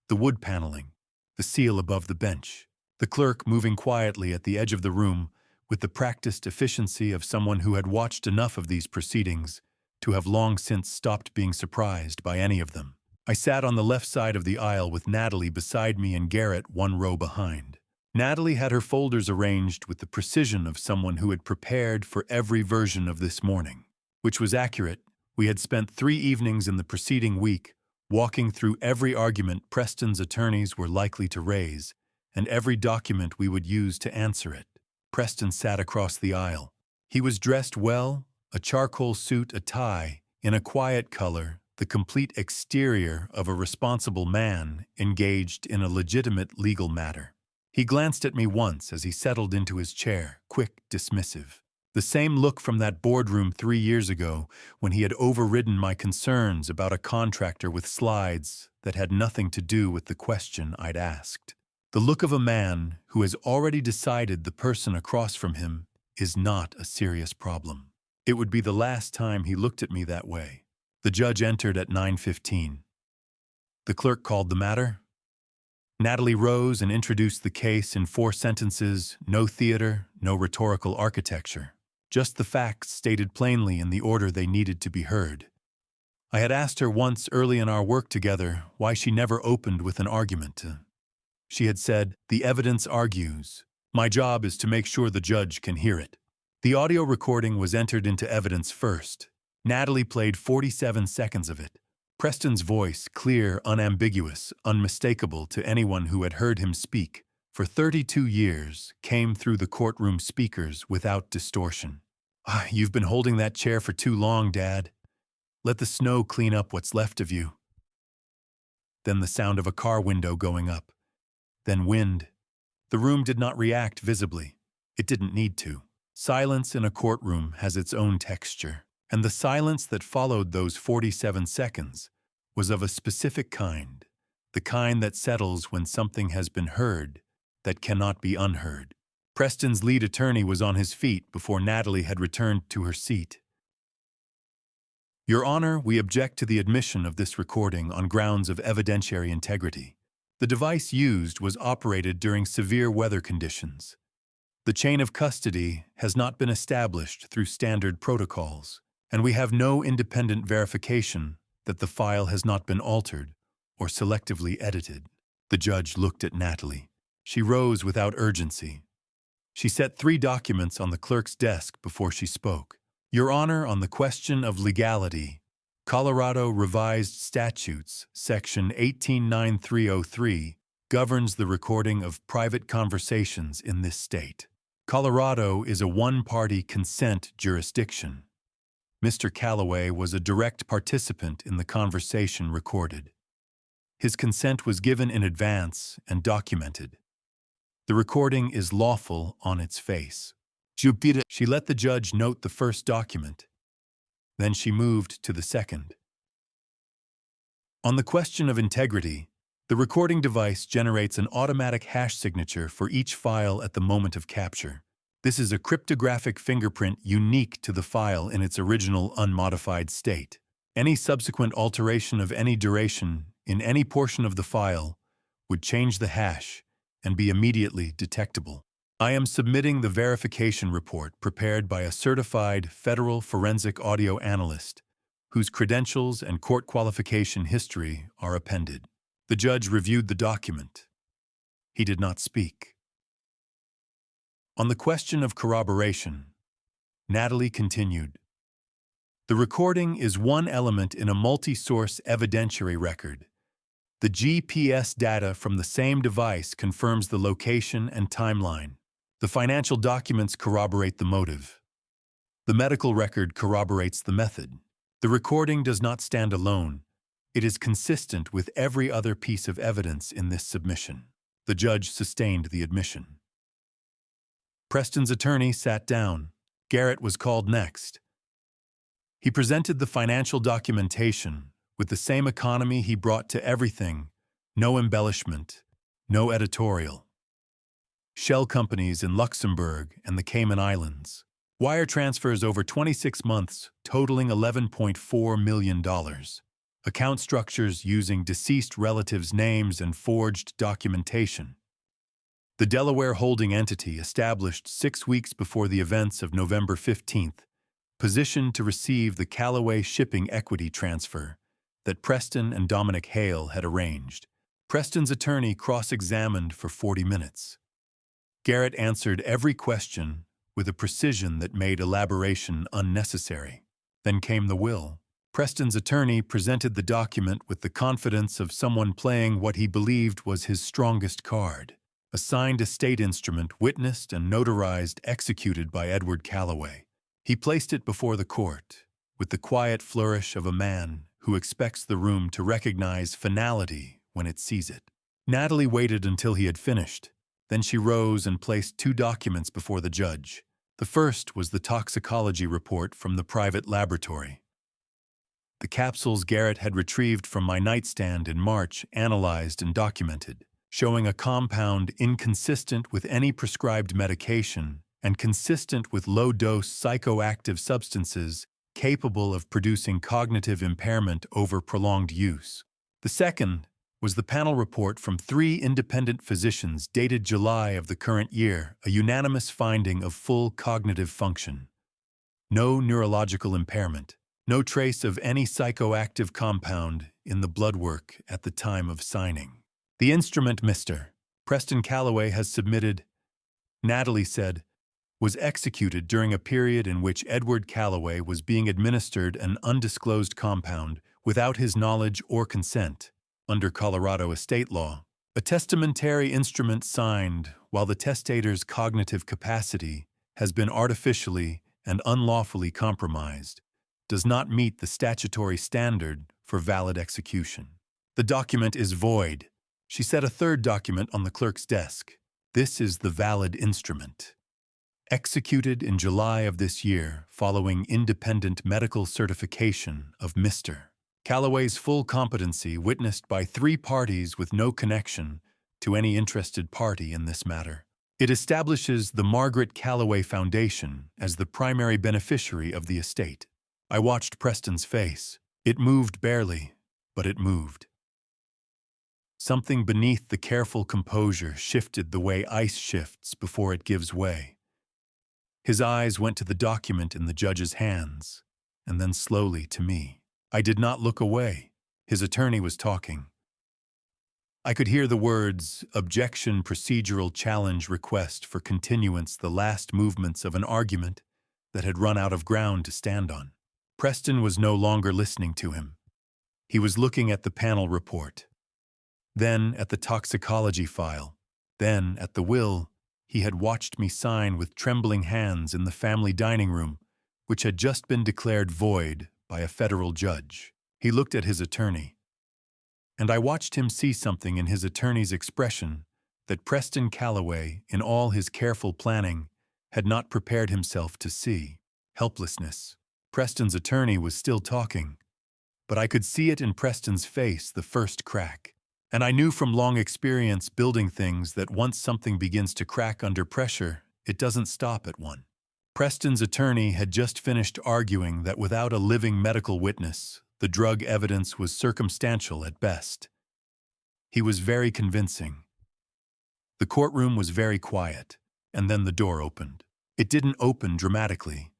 The wood paneling, the seal above the bench, the clerk moving quietly at the edge of the room with the practiced efficiency of someone who had watched enough of these proceedings to have long since stopped being surprised by any of them. I sat on the left side of the aisle with Natalie beside me and Garrett one row behind. Natalie had her folders arranged with the precision of someone who had prepared for every version of this morning, which was accurate. We had spent 3 evenings in the preceding week walking through every argument Preston's attorneys were likely to raise and every document we would use to answer it. Preston sat across the aisle. He was dressed well, a charcoal suit, a tie, in a quiet color, the complete exterior of a responsible man engaged in a legitimate legal matter. He glanced at me once as he settled into his chair, quick, dismissive. The same look from that boardroom 3 years ago when he had overridden my concerns about a contractor with slides that had nothing to do with the question I'd asked. The look of a man who has already decided the person across from him is not a serious problem. It would be the last time he looked at me that way. The judge entered at 9:15. The clerk called the matter. Natalie rose and introduced the case in 4 sentences, no theater, no rhetorical architecture, just the facts stated plainly in the order they needed to be heard. I had asked her once early in our work together why she never opened with an argument. She had said, "The evidence argues. My job is to make sure the judge can hear it." The audio recording was entered into evidence first, Natalie played 47 seconds of it. Preston's voice, clear, unambiguous, unmistakable to anyone who had heard him speak for 32 years, came through the courtroom speakers without distortion. You've been holding that chair for too long, Dad. Let the snow clean up what's left of you." Then the sound of a car window going up. Then wind. The room did not react visibly. It didn't need to. Silence in a courtroom has its own texture, and the silence that followed those 47 seconds was of a specific kind, the kind that settles when something has been heard that cannot be unheard. Preston's lead attorney was on his feet before Natalie had returned to her seat. "Your Honor, we object to the admission of this recording on grounds of evidentiary integrity. The device used was operated during severe weather conditions. The chain of custody has not been established through standard protocols, and we have no independent verification that the file has not been altered or selectively edited." The judge looked at Natalie. She rose without urgency. She set 3 documents on the clerk's desk before she spoke. "Your Honor, on the question of legality, Colorado Revised Statutes, Section 189303, governs the recording of private conversations in this state. Colorado is a one-party consent jurisdiction. Mr. Calloway was a direct participant in the conversation recorded. His consent was given in advance and documented. The recording is lawful on its face." She let the judge note the first document. Then she moved to the second. "On the question of integrity, the recording device generates an automatic hash signature for each file at the moment of capture. This is a cryptographic fingerprint unique to the file in its original unmodified state. Any subsequent alteration of any duration in any portion of the file would change the hash and be immediately detectable. I am submitting the verification report prepared by a certified federal forensic audio analyst whose credentials and court qualification history are appended." The judge reviewed the document. He did not speak. "On the question of corroboration," Natalie continued, "the recording is one element in a multi-source evidentiary record. The GPS data from the same device confirms the location and timeline. The financial documents corroborate the motive. The medical record corroborates the method. The recording does not stand alone. It is consistent with every other piece of evidence in this submission." The judge sustained the admission. Preston's attorney sat down. Garrett was called next. He presented the financial documentation with the same economy he brought to everything, no embellishment, no editorial. Shell companies in Luxembourg and the Cayman Islands. Wire transfers over 26 months totaling $11.4 million. Account structures using deceased relatives' names and forged documentation. The Delaware holding entity established 6 weeks before the events of November 15th, positioned to receive the Callaway shipping equity transfer that Preston and Dominic Hale had arranged. Preston's attorney cross-examined for 40 minutes. Garrett answered every question with a precision that made elaboration unnecessary. Then came the will. Preston's attorney presented the document with the confidence of someone playing what he believed was his strongest card. A signed estate instrument witnessed and notarized executed by Edward Callaway. He placed it before the court with the quiet flourish of a man who expects the room to recognize finality when it sees it. Natalie waited until he had finished. Then she rose and placed 2 documents before the judge. The first was the toxicology report from the private laboratory. The capsules Garrett had retrieved from my nightstand in March analyzed and documented, showing a compound inconsistent with any prescribed medication and consistent with low-dose psychoactive substances capable of producing cognitive impairment over prolonged use. The second was the panel report from 3 independent physicians dated July of the current year, a unanimous finding of full cognitive function. No neurological impairment, no trace of any psychoactive compound in the blood work at the time of signing. "The instrument, Mr. Preston Callaway has submitted," Natalie said, was executed during a period in which Edward Calloway was being administered an undisclosed compound without his knowledge or consent, under Colorado estate law. A testamentary instrument signed while the testator's cognitive capacity has been artificially and unlawfully compromised does not meet the statutory standard for valid execution. The document is void. She set a third document on the clerk's desk. This is the valid instrument. Executed in July of this year following independent medical certification of Mr. Calloway's full competency witnessed by 3 parties with no connection to any interested party in this matter. It establishes the Margaret Calloway Foundation as the primary beneficiary of the estate. I watched Preston's face. It moved barely, but it moved. Something beneath the careful composure shifted the way ice shifts before it gives way. His eyes went to the document in the judge's hands, and then slowly to me. I did not look away. His attorney was talking. I could hear the words, objection, procedural challenge, request for continuance, the last movements of an argument that had run out of ground to stand on. Preston was no longer listening to him. He was looking at the panel report, then at the toxicology file, then at the will he had watched me sign with trembling hands in the family dining room, which had just been declared void by a federal judge. He looked at his attorney, and I watched him see something in his attorney's expression that Preston Calloway, in all his careful planning, had not prepared himself to see: helplessness. Preston's attorney was still talking, but I could see it in Preston's face, the first crack. And I knew from long experience building things that once something begins to crack under pressure, it doesn't stop at one. Preston's attorney had just finished arguing that without a living medical witness, the drug evidence was circumstantial at best. He was very convincing. The courtroom was very quiet, and then the door opened. It didn't open dramatically.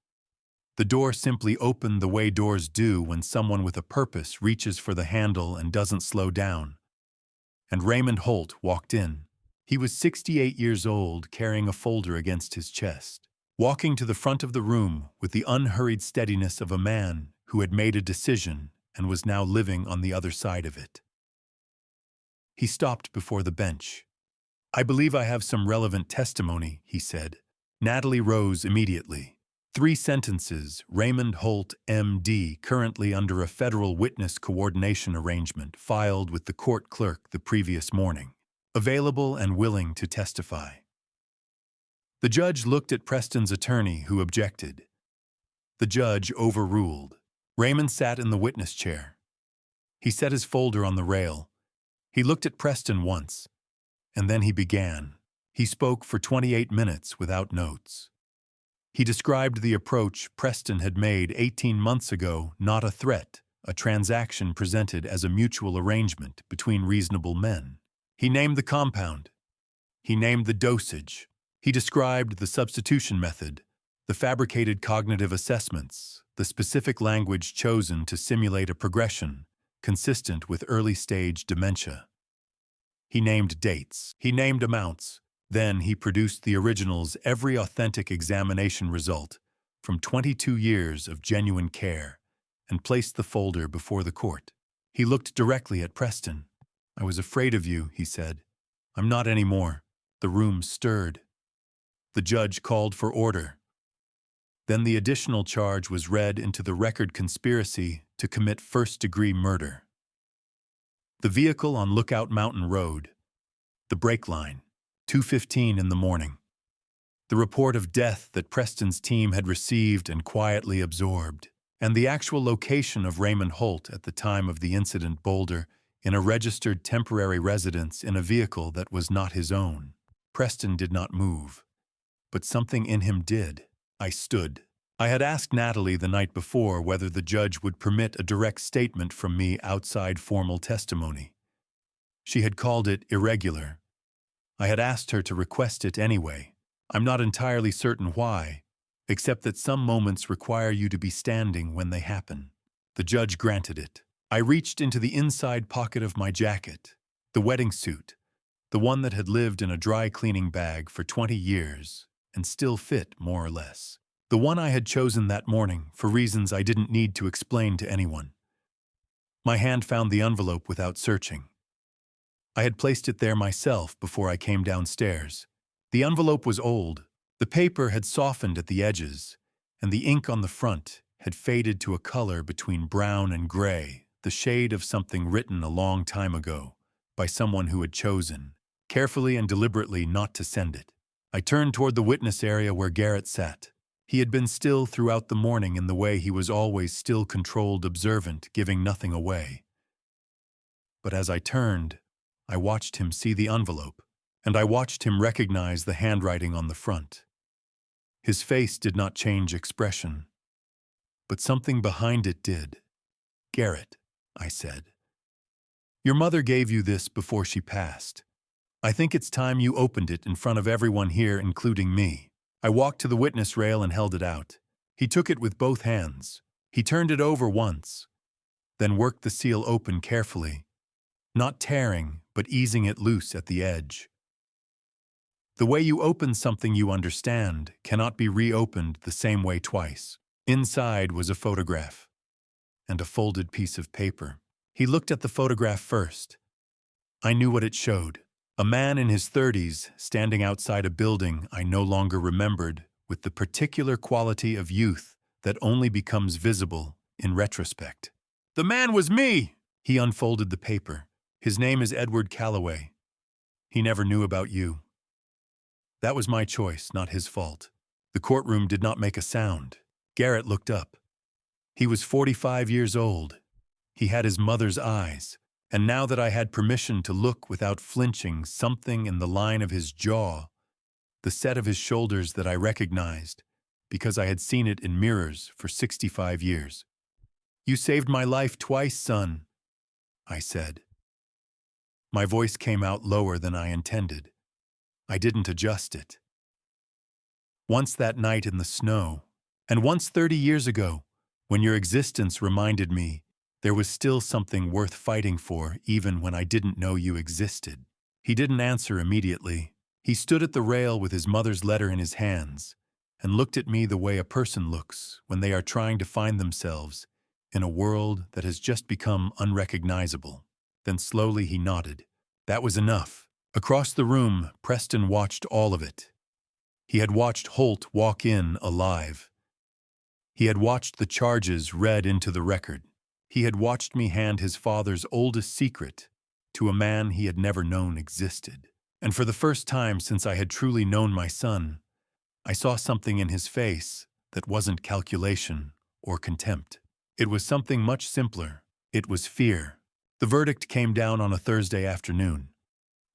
The door simply opened the way doors do when someone with a purpose reaches for the handle and doesn't slow down. And Raymond Holt walked in. He was 68 years old, carrying a folder against his chest, walking to the front of the room with the unhurried steadiness of a man who had made a decision and was now living on the other side of it. He stopped before the bench. "I believe I have some relevant testimony," he said. Natalie rose immediately. 3 sentences, Raymond Holt, M.D., currently under a federal witness coordination arrangement filed with the court clerk the previous morning. Available and willing to testify. The judge looked at Preston's attorney, who objected. The judge overruled. Raymond sat in the witness chair. He set his folder on the rail. He looked at Preston once, and then he began. He spoke for 28 minutes without notes. He described the approach Preston had made 18 months ago, not a threat, a transaction presented as a mutual arrangement between reasonable men. He named the compound. He named the dosage. He described the substitution method, the fabricated cognitive assessments, the specific language chosen to simulate a progression consistent with early-stage dementia. He named dates. He named amounts. Then he produced the original's every authentic examination result from 22 years of genuine care and placed the folder before the court. He looked directly at Preston. "I was afraid of you," he said. "I'm not anymore." The room stirred. The judge called for order. Then the additional charge was read into the record: conspiracy to commit first-degree murder. The vehicle on Lookout Mountain Road. The brake line. 2:15 in the morning. The report of death that Preston's team had received and quietly absorbed, and the actual location of Raymond Holt at the time of the incident: Boulder, in a registered temporary residence in a vehicle that was not his own. Preston did not move, but something in him did. I stood. I had asked Natalie the night before whether the judge would permit a direct statement from me outside formal testimony. She had called it irregular. I had asked her to request it anyway. I'm not entirely certain why, except that some moments require you to be standing when they happen. The judge granted it. I reached into the inside pocket of my jacket, the wedding suit, the one that had lived in a dry cleaning bag for 20 years. and still fit more or less. The one I had chosen that morning for reasons I didn't need to explain to anyone. My hand found the envelope without searching. I had placed it there myself before I came downstairs. The envelope was old. The paper had softened at the edges, and the ink on the front had faded to a color between brown and gray, the shade of something written a long time ago by someone who had chosen, carefully and deliberately, not to send it. I turned toward the witness area where Garrett sat. He had been still throughout the morning in the way he was always still, controlled, observant, giving nothing away. But as I turned, I watched him see the envelope, and I watched him recognize the handwriting on the front. His face did not change expression, but something behind it did. "Garrett," I said, "your mother gave you this before she passed. I think it's time you opened it in front of everyone here, including me." I walked to the witness rail and held it out. He took it with both hands. He turned it over once, then worked the seal open carefully, not tearing, but easing it loose at the edge. The way you open something you understand cannot be reopened the same way twice. Inside was a photograph and a folded piece of paper. He looked at the photograph first. I knew what it showed. A man in his 30s standing outside a building I no longer remembered, with the particular quality of youth that only becomes visible in retrospect. "The man was me!" He unfolded the paper. "His name is Edward Calloway. He never knew about you. That was my choice, not his fault." The courtroom did not make a sound. Garrett looked up. He was 45 years old. He had his mother's eyes, and now that I had permission to look without flinching, something in the line of his jaw, the set of his shoulders that I recognized, because I had seen it in mirrors for 65 years. "You saved my life twice, son," I said. My voice came out lower than I intended. I didn't adjust it. Once that night in the snow, and once 30 years ago, when your existence reminded me there was still something worth fighting for even when I didn't know you existed. He didn't answer immediately. He stood at the rail with his mother's letter in his hands and looked at me the way a person looks when they are trying to find themselves in a world that has just become unrecognizable. Then slowly he nodded. That was enough. Across the room, Preston watched all of it. He had watched Holt walk in alive. He had watched the charges read into the record. He had watched me hand his father's oldest secret to a man he had never known existed. And for the first time since I had truly known my son, I saw something in his face that wasn't calculation or contempt. It was something much simpler. It was fear. The verdict came down on a Thursday afternoon.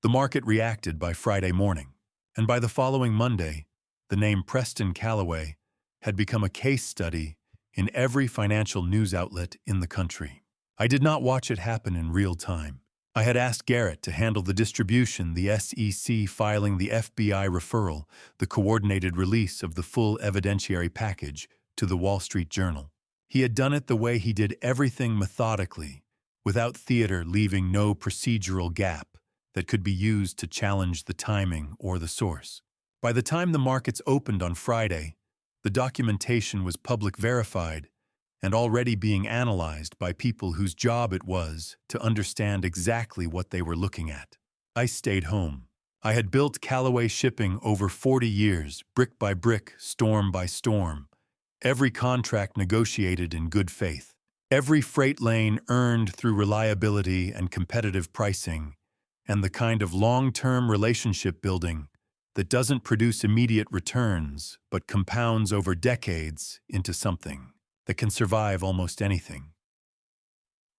The market reacted by Friday morning, and by the following Monday, the name Preston Calloway had become a case study in every financial news outlet in the country. I did not watch it happen in real time. I had asked Garrett to handle the distribution, the SEC filing the FBI referral, the coordinated release of the full evidentiary package to the Wall Street Journal. He had done it the way he did everything, methodically, without theater, leaving no procedural gap that could be used to challenge the timing or the source. By the time the markets opened on Friday, the documentation was public verified and already being analyzed by people whose job it was to understand exactly what they were looking at. I stayed home. I had built Calloway Shipping over 40 years, brick by brick, storm by storm. Every contract negotiated in good faith. Every freight lane earned through reliability and competitive pricing, and the kind of long-term relationship building that doesn't produce immediate returns but compounds over decades into something that can survive almost anything.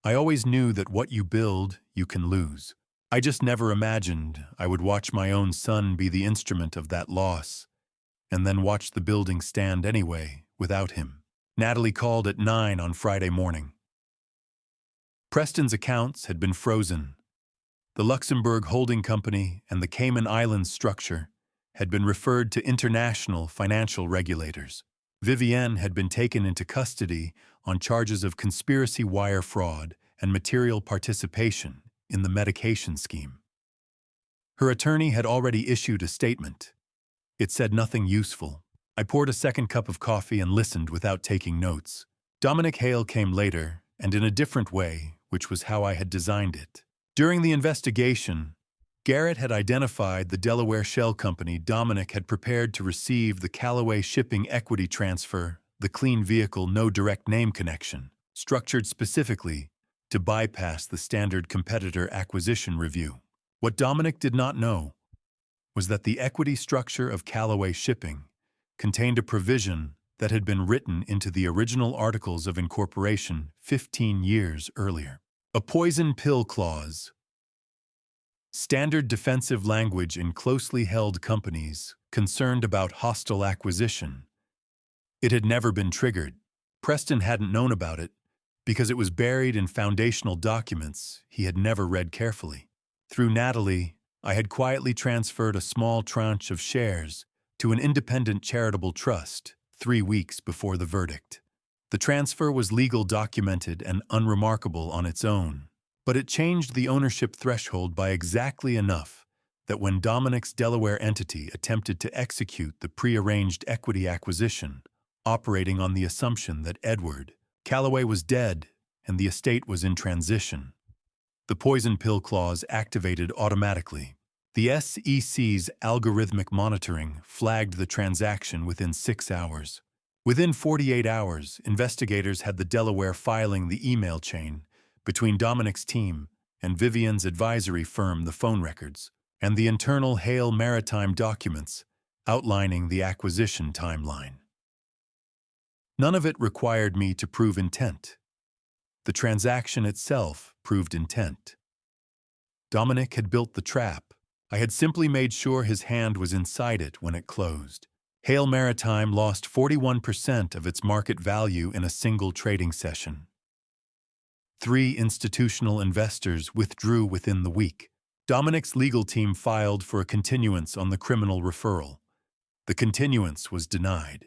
I always knew that what you build, you can lose. I just never imagined I would watch my own son be the instrument of that loss, and then watch the building stand anyway, without him. Natalie called at 9 on Friday morning. Preston's accounts had been frozen. The Luxembourg holding company and the Cayman Islands structure had been referred to international financial regulators. Vivienne had been taken into custody on charges of conspiracy, wire fraud, and material participation in the medication scheme. Her attorney had already issued a statement. It said nothing useful. I poured a second cup of coffee and listened without taking notes. Dominic Hale came later, and in a different way, which was how I had designed it. During the investigation, Garrett had identified the Delaware shell company Dominic had prepared to receive the Callaway shipping equity transfer, the clean vehicle no direct name connection, structured specifically to bypass the standard competitor acquisition review. What Dominic did not know was that the equity structure of Callaway Shipping contained a provision that had been written into the original Articles of Incorporation 15 years earlier. A poison pill clause. Standard defensive language in closely held companies concerned about hostile acquisition. It had never been triggered. Preston hadn't known about it because it was buried in foundational documents he had never read carefully. Through Natalie, I had quietly transferred a small tranche of shares to an independent charitable trust 3 weeks before the verdict. The transfer was legal, documented, and unremarkable on its own, but it changed the ownership threshold by exactly enough that when Dominic's Delaware entity attempted to execute the prearranged equity acquisition, operating on the assumption that Edward Callaway was dead and the estate was in transition, the poison pill clause activated automatically. The SEC's algorithmic monitoring flagged the transaction within 6 hours. Within 48 hours, investigators had the Delaware filing the email chain between Dominic's team and Vivian's advisory firm, the phone records, and the internal Hale Maritime documents outlining the acquisition timeline. None of it required me to prove intent. The transaction itself proved intent. Dominic had built the trap. I had simply made sure his hand was inside it when it closed. Hale Maritime lost 41% of its market value in a single trading session. 3 institutional investors withdrew within the week. Dominic's legal team filed for a continuance on the criminal referral. The continuance was denied.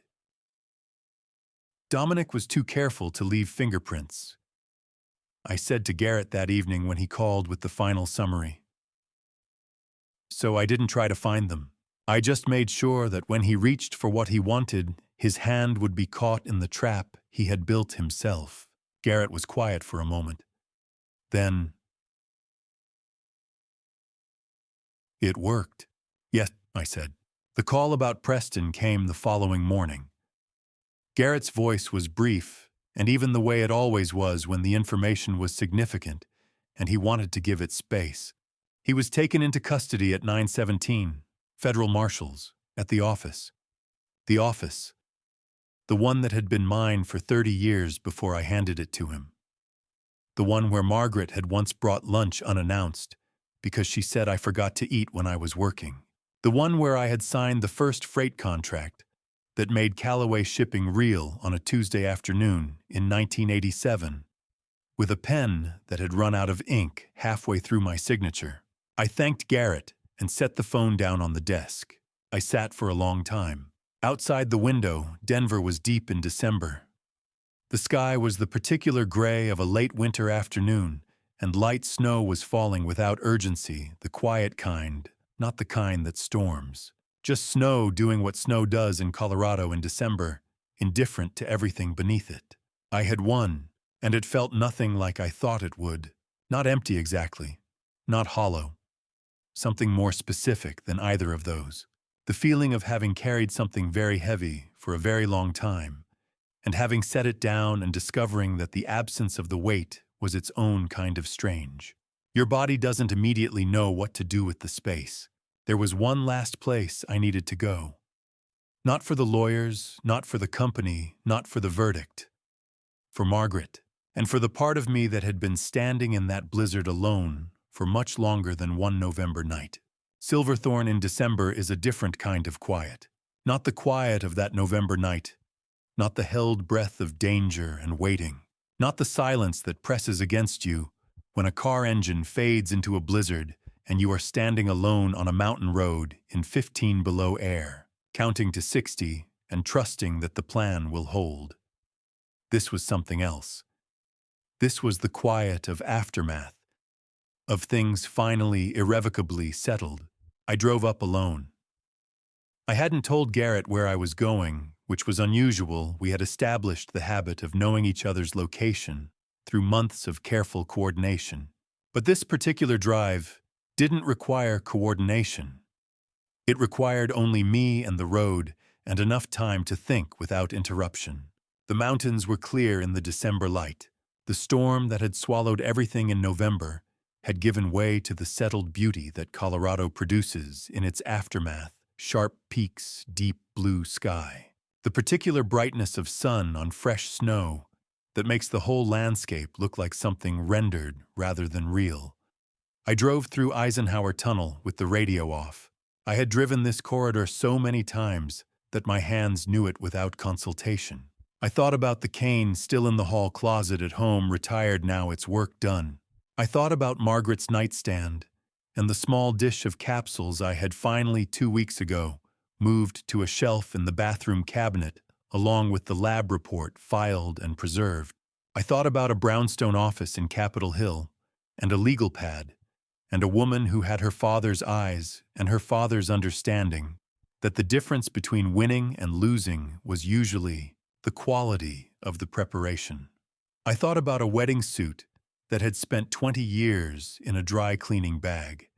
Dominic was too careful to leave fingerprints, I said to Garrett that evening when he called with the final summary. So I didn't try to find them. I just made sure that when he reached for what he wanted, his hand would be caught in the trap he had built himself. Garrett was quiet for a moment. Then, "It worked." "Yes," I said. The call about Preston came the following morning. Garrett's voice was brief, and even the way it always was when the information was significant, and he wanted to give it space. He was taken into custody at 917, federal marshals, at the office. The office. The one that had been mine for 30 years before I handed it to him. The one where Margaret had once brought lunch unannounced because she said I forgot to eat when I was working. The one where I had signed the first freight contract that made Callaway Shipping real on a Tuesday afternoon in 1987, with a pen that had run out of ink halfway through my signature. I thanked Garrett and set the phone down on the desk. I sat for a long time. Outside the window, Denver was deep in December. The sky was the particular gray of a late winter afternoon, and light snow was falling without urgency, the quiet kind, not the kind that storms. Just snow doing what snow does in Colorado in December, indifferent to everything beneath it. I had won, and it felt nothing like I thought it would. Not empty exactly, not hollow. Something more specific than either of those. The feeling of having carried something very heavy for a very long time, and having set it down and discovering that the absence of the weight was its own kind of strange. Your body doesn't immediately know what to do with the space. There was one last place I needed to go. Not for the lawyers, not for the company, not for the verdict. For Margaret, and for the part of me that had been standing in that blizzard alone for much longer than one November night. Silverthorne in December is a different kind of quiet. Not the quiet of that November night. Not the held breath of danger and waiting. Not the silence that presses against you when a car engine fades into a blizzard and you are standing alone on a mountain road in 15 below air, counting to 60 and trusting that the plan will hold. This was something else. This was the quiet of aftermath, of things finally irrevocably settled. I drove up alone. I hadn't told Garrett where I was going, which was unusual. We had established the habit of knowing each other's location through months of careful coordination. But this particular drive didn't require coordination. It required only me and the road and enough time to think without interruption. The mountains were clear in the December light. The storm that had swallowed everything in November had given way to the settled beauty that Colorado produces in its aftermath: sharp peaks, deep blue sky. The particular brightness of sun on fresh snow that makes the whole landscape look like something rendered rather than real. I drove through Eisenhower Tunnel with the radio off. I had driven this corridor so many times that my hands knew it without consultation. I thought about the cane still in the hall closet at home, retired now, its work done. I thought about Margaret's nightstand and the small dish of capsules I had finally 2 weeks ago moved to a shelf in the bathroom cabinet, along with the lab report filed and preserved. I thought about a brownstone office in Capitol Hill and a legal pad and a woman who had her father's eyes and her father's understanding that the difference between winning and losing was usually the quality of the preparation. I thought about a wedding suit that had spent 20 years in a dry cleaning bag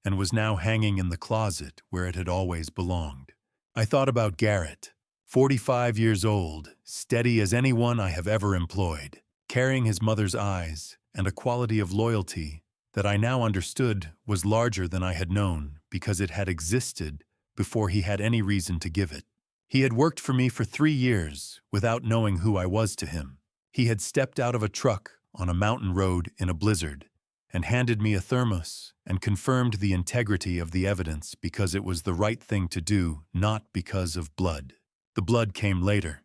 and was now hanging in the closet where it had always belonged. I thought about Garrett, 45 years old, steady as anyone I have ever employed, carrying his mother's eyes and a quality of loyalty that I now understood was larger than I had known because it had existed before he had any reason to give it. He had worked for me for 3 years without knowing who I was to him. He had stepped out of a truck on a mountain road in a blizzard and handed me a thermos and confirmed the integrity of the evidence because it was the right thing to do, not because of blood. The blood came later.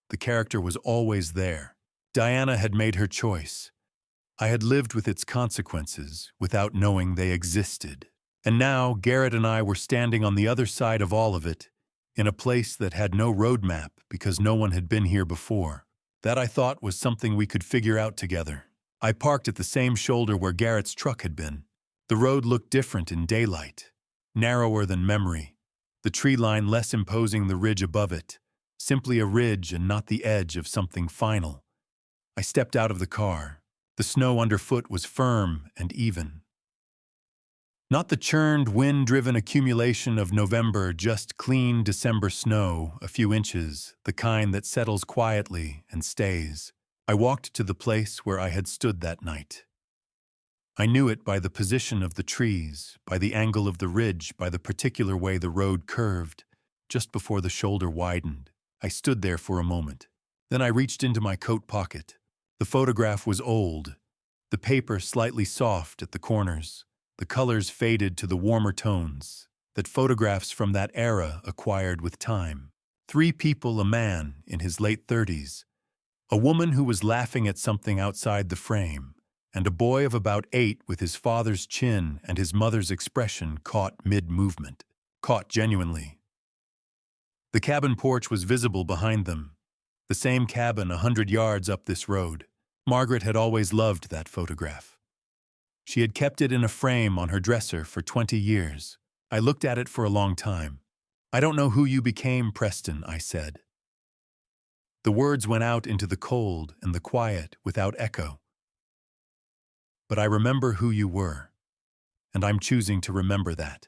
The character was always there. Diana had made her choice. I had lived with its consequences without knowing they existed. And now Garrett and I were standing on the other side of all of it, in a place that had no roadmap because no one had been here before. That, I thought, was something we could figure out together. I parked at the same shoulder where Garrett's truck had been. The road looked different in daylight, narrower than memory, the tree line less imposing the ridge above it, simply a ridge and not the edge of something final. I stepped out of the car. The snow underfoot was firm and even. Not the churned, wind-driven accumulation of November, just clean December snow, a few inches, the kind that settles quietly and stays. I walked to the place where I had stood that night. I knew it by the position of the trees, by the angle of the ridge, by the particular way the road curved, just before the shoulder widened. I stood there for a moment. Then I reached into my coat pocket. The photograph was old, the paper slightly soft at the corners, the colors faded to the warmer tones that photographs from that era acquired with time. 3 people, a man in his late 30s, a woman who was laughing at something outside the frame, and a boy of about 8 with his father's chin and his mother's expression caught mid-movement, caught genuinely. The cabin porch was visible behind them, the same cabin 100 yards up this road. Margaret had always loved that photograph. She had kept it in a frame on her dresser for 20 years. I looked at it for a long time. "I don't know who you became, Preston," I said. The words went out into the cold and the quiet without echo. But I remember who you were, and I'm choosing to remember that.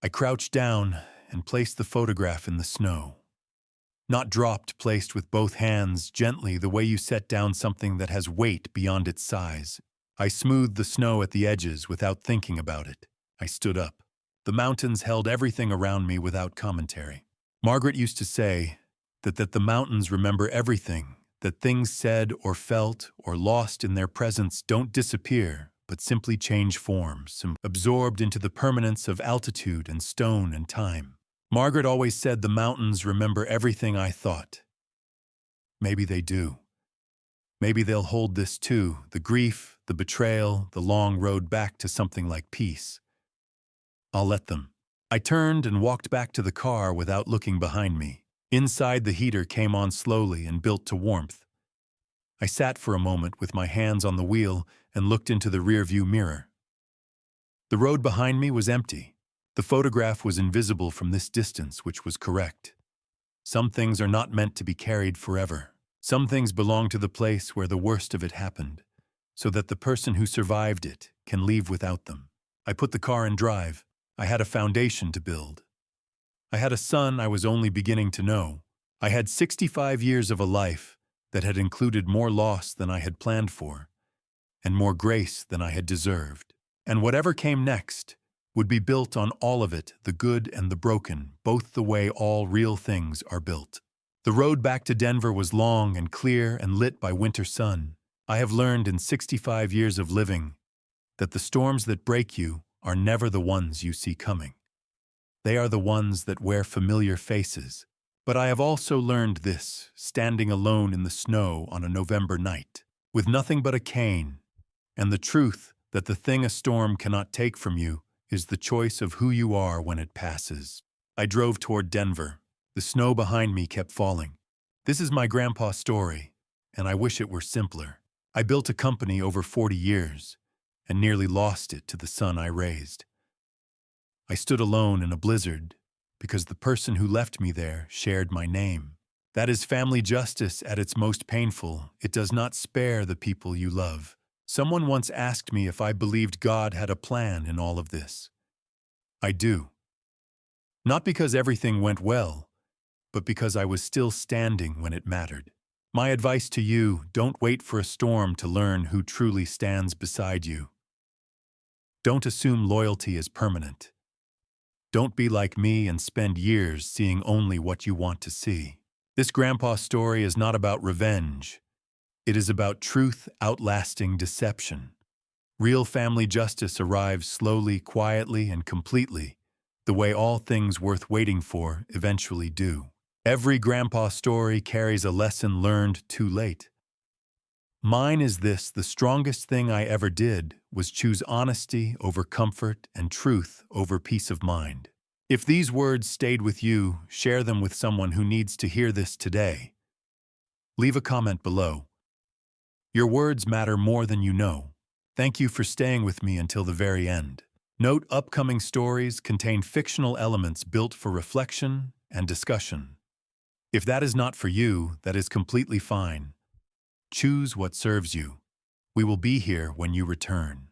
I crouched down and placed the photograph in the snow. Not dropped, placed with both hands, gently, the way you set down something that has weight beyond its size. I smoothed the snow at the edges without thinking about it. I stood up. The mountains held everything around me without commentary. Margaret used to say that the mountains remember everything, that things said or felt or lost in their presence don't disappear, but simply change forms, absorbed into the permanence of altitude and stone and time. Margaret always said the mountains remember everything I thought. Maybe they do. Maybe they'll hold this too, the grief, the betrayal, the long road back to something like peace. I'll let them. I turned and walked back to the car without looking behind me. Inside, the heater came on slowly and built to warmth. I sat for a moment with my hands on the wheel and looked into the rearview mirror. The road behind me was empty. The photograph was invisible from this distance, which was correct. Some things are not meant to be carried forever. Some things belong to the place where the worst of it happened, so that the person who survived it can leave without them. I put the car in drive. I had a foundation to build. I had a son I was only beginning to know. I had 65 years of a life that had included more loss than I had planned for, and more grace than I had deserved. And whatever came next would be built on all of it, the good and the broken, both the way all real things are built. The road back to Denver was long and clear and lit by winter sun. I have learned in 65 years of living that the storms that break you are never the ones you see coming. They are the ones that wear familiar faces. But I have also learned this, standing alone in the snow on a November night, with nothing but a cane, and the truth that the thing a storm cannot take from you is the choice of who you are when it passes. I drove toward Denver. The snow behind me kept falling. This is my grandpa's story, and I wish it were simpler. I built a company over 40 years, and nearly lost it to the son I raised. I stood alone in a blizzard, because the person who left me there shared my name. That is family justice at its most painful. It does not spare the people you love. Someone once asked me if I believed God had a plan in all of this. I do. Not because everything went well, but because I was still standing when it mattered. My advice to you, don't wait for a storm to learn who truly stands beside you. Don't assume loyalty is permanent. Don't be like me and spend years seeing only what you want to see. This grandpa story is not about revenge. It is about truth outlasting deception. Real family justice arrives slowly, quietly, and completely, the way all things worth waiting for eventually do. Every grandpa story carries a lesson learned too late. Mine is this: the strongest thing I ever did was choose honesty over comfort and truth over peace of mind. If these words stayed with you, share them with someone who needs to hear this today. Leave a comment below. Your words matter more than you know. Thank you for staying with me until the very end. Note: upcoming stories contain fictional elements built for reflection and discussion. If that is not for you, that is completely fine. Choose what serves you. We will be here when you return.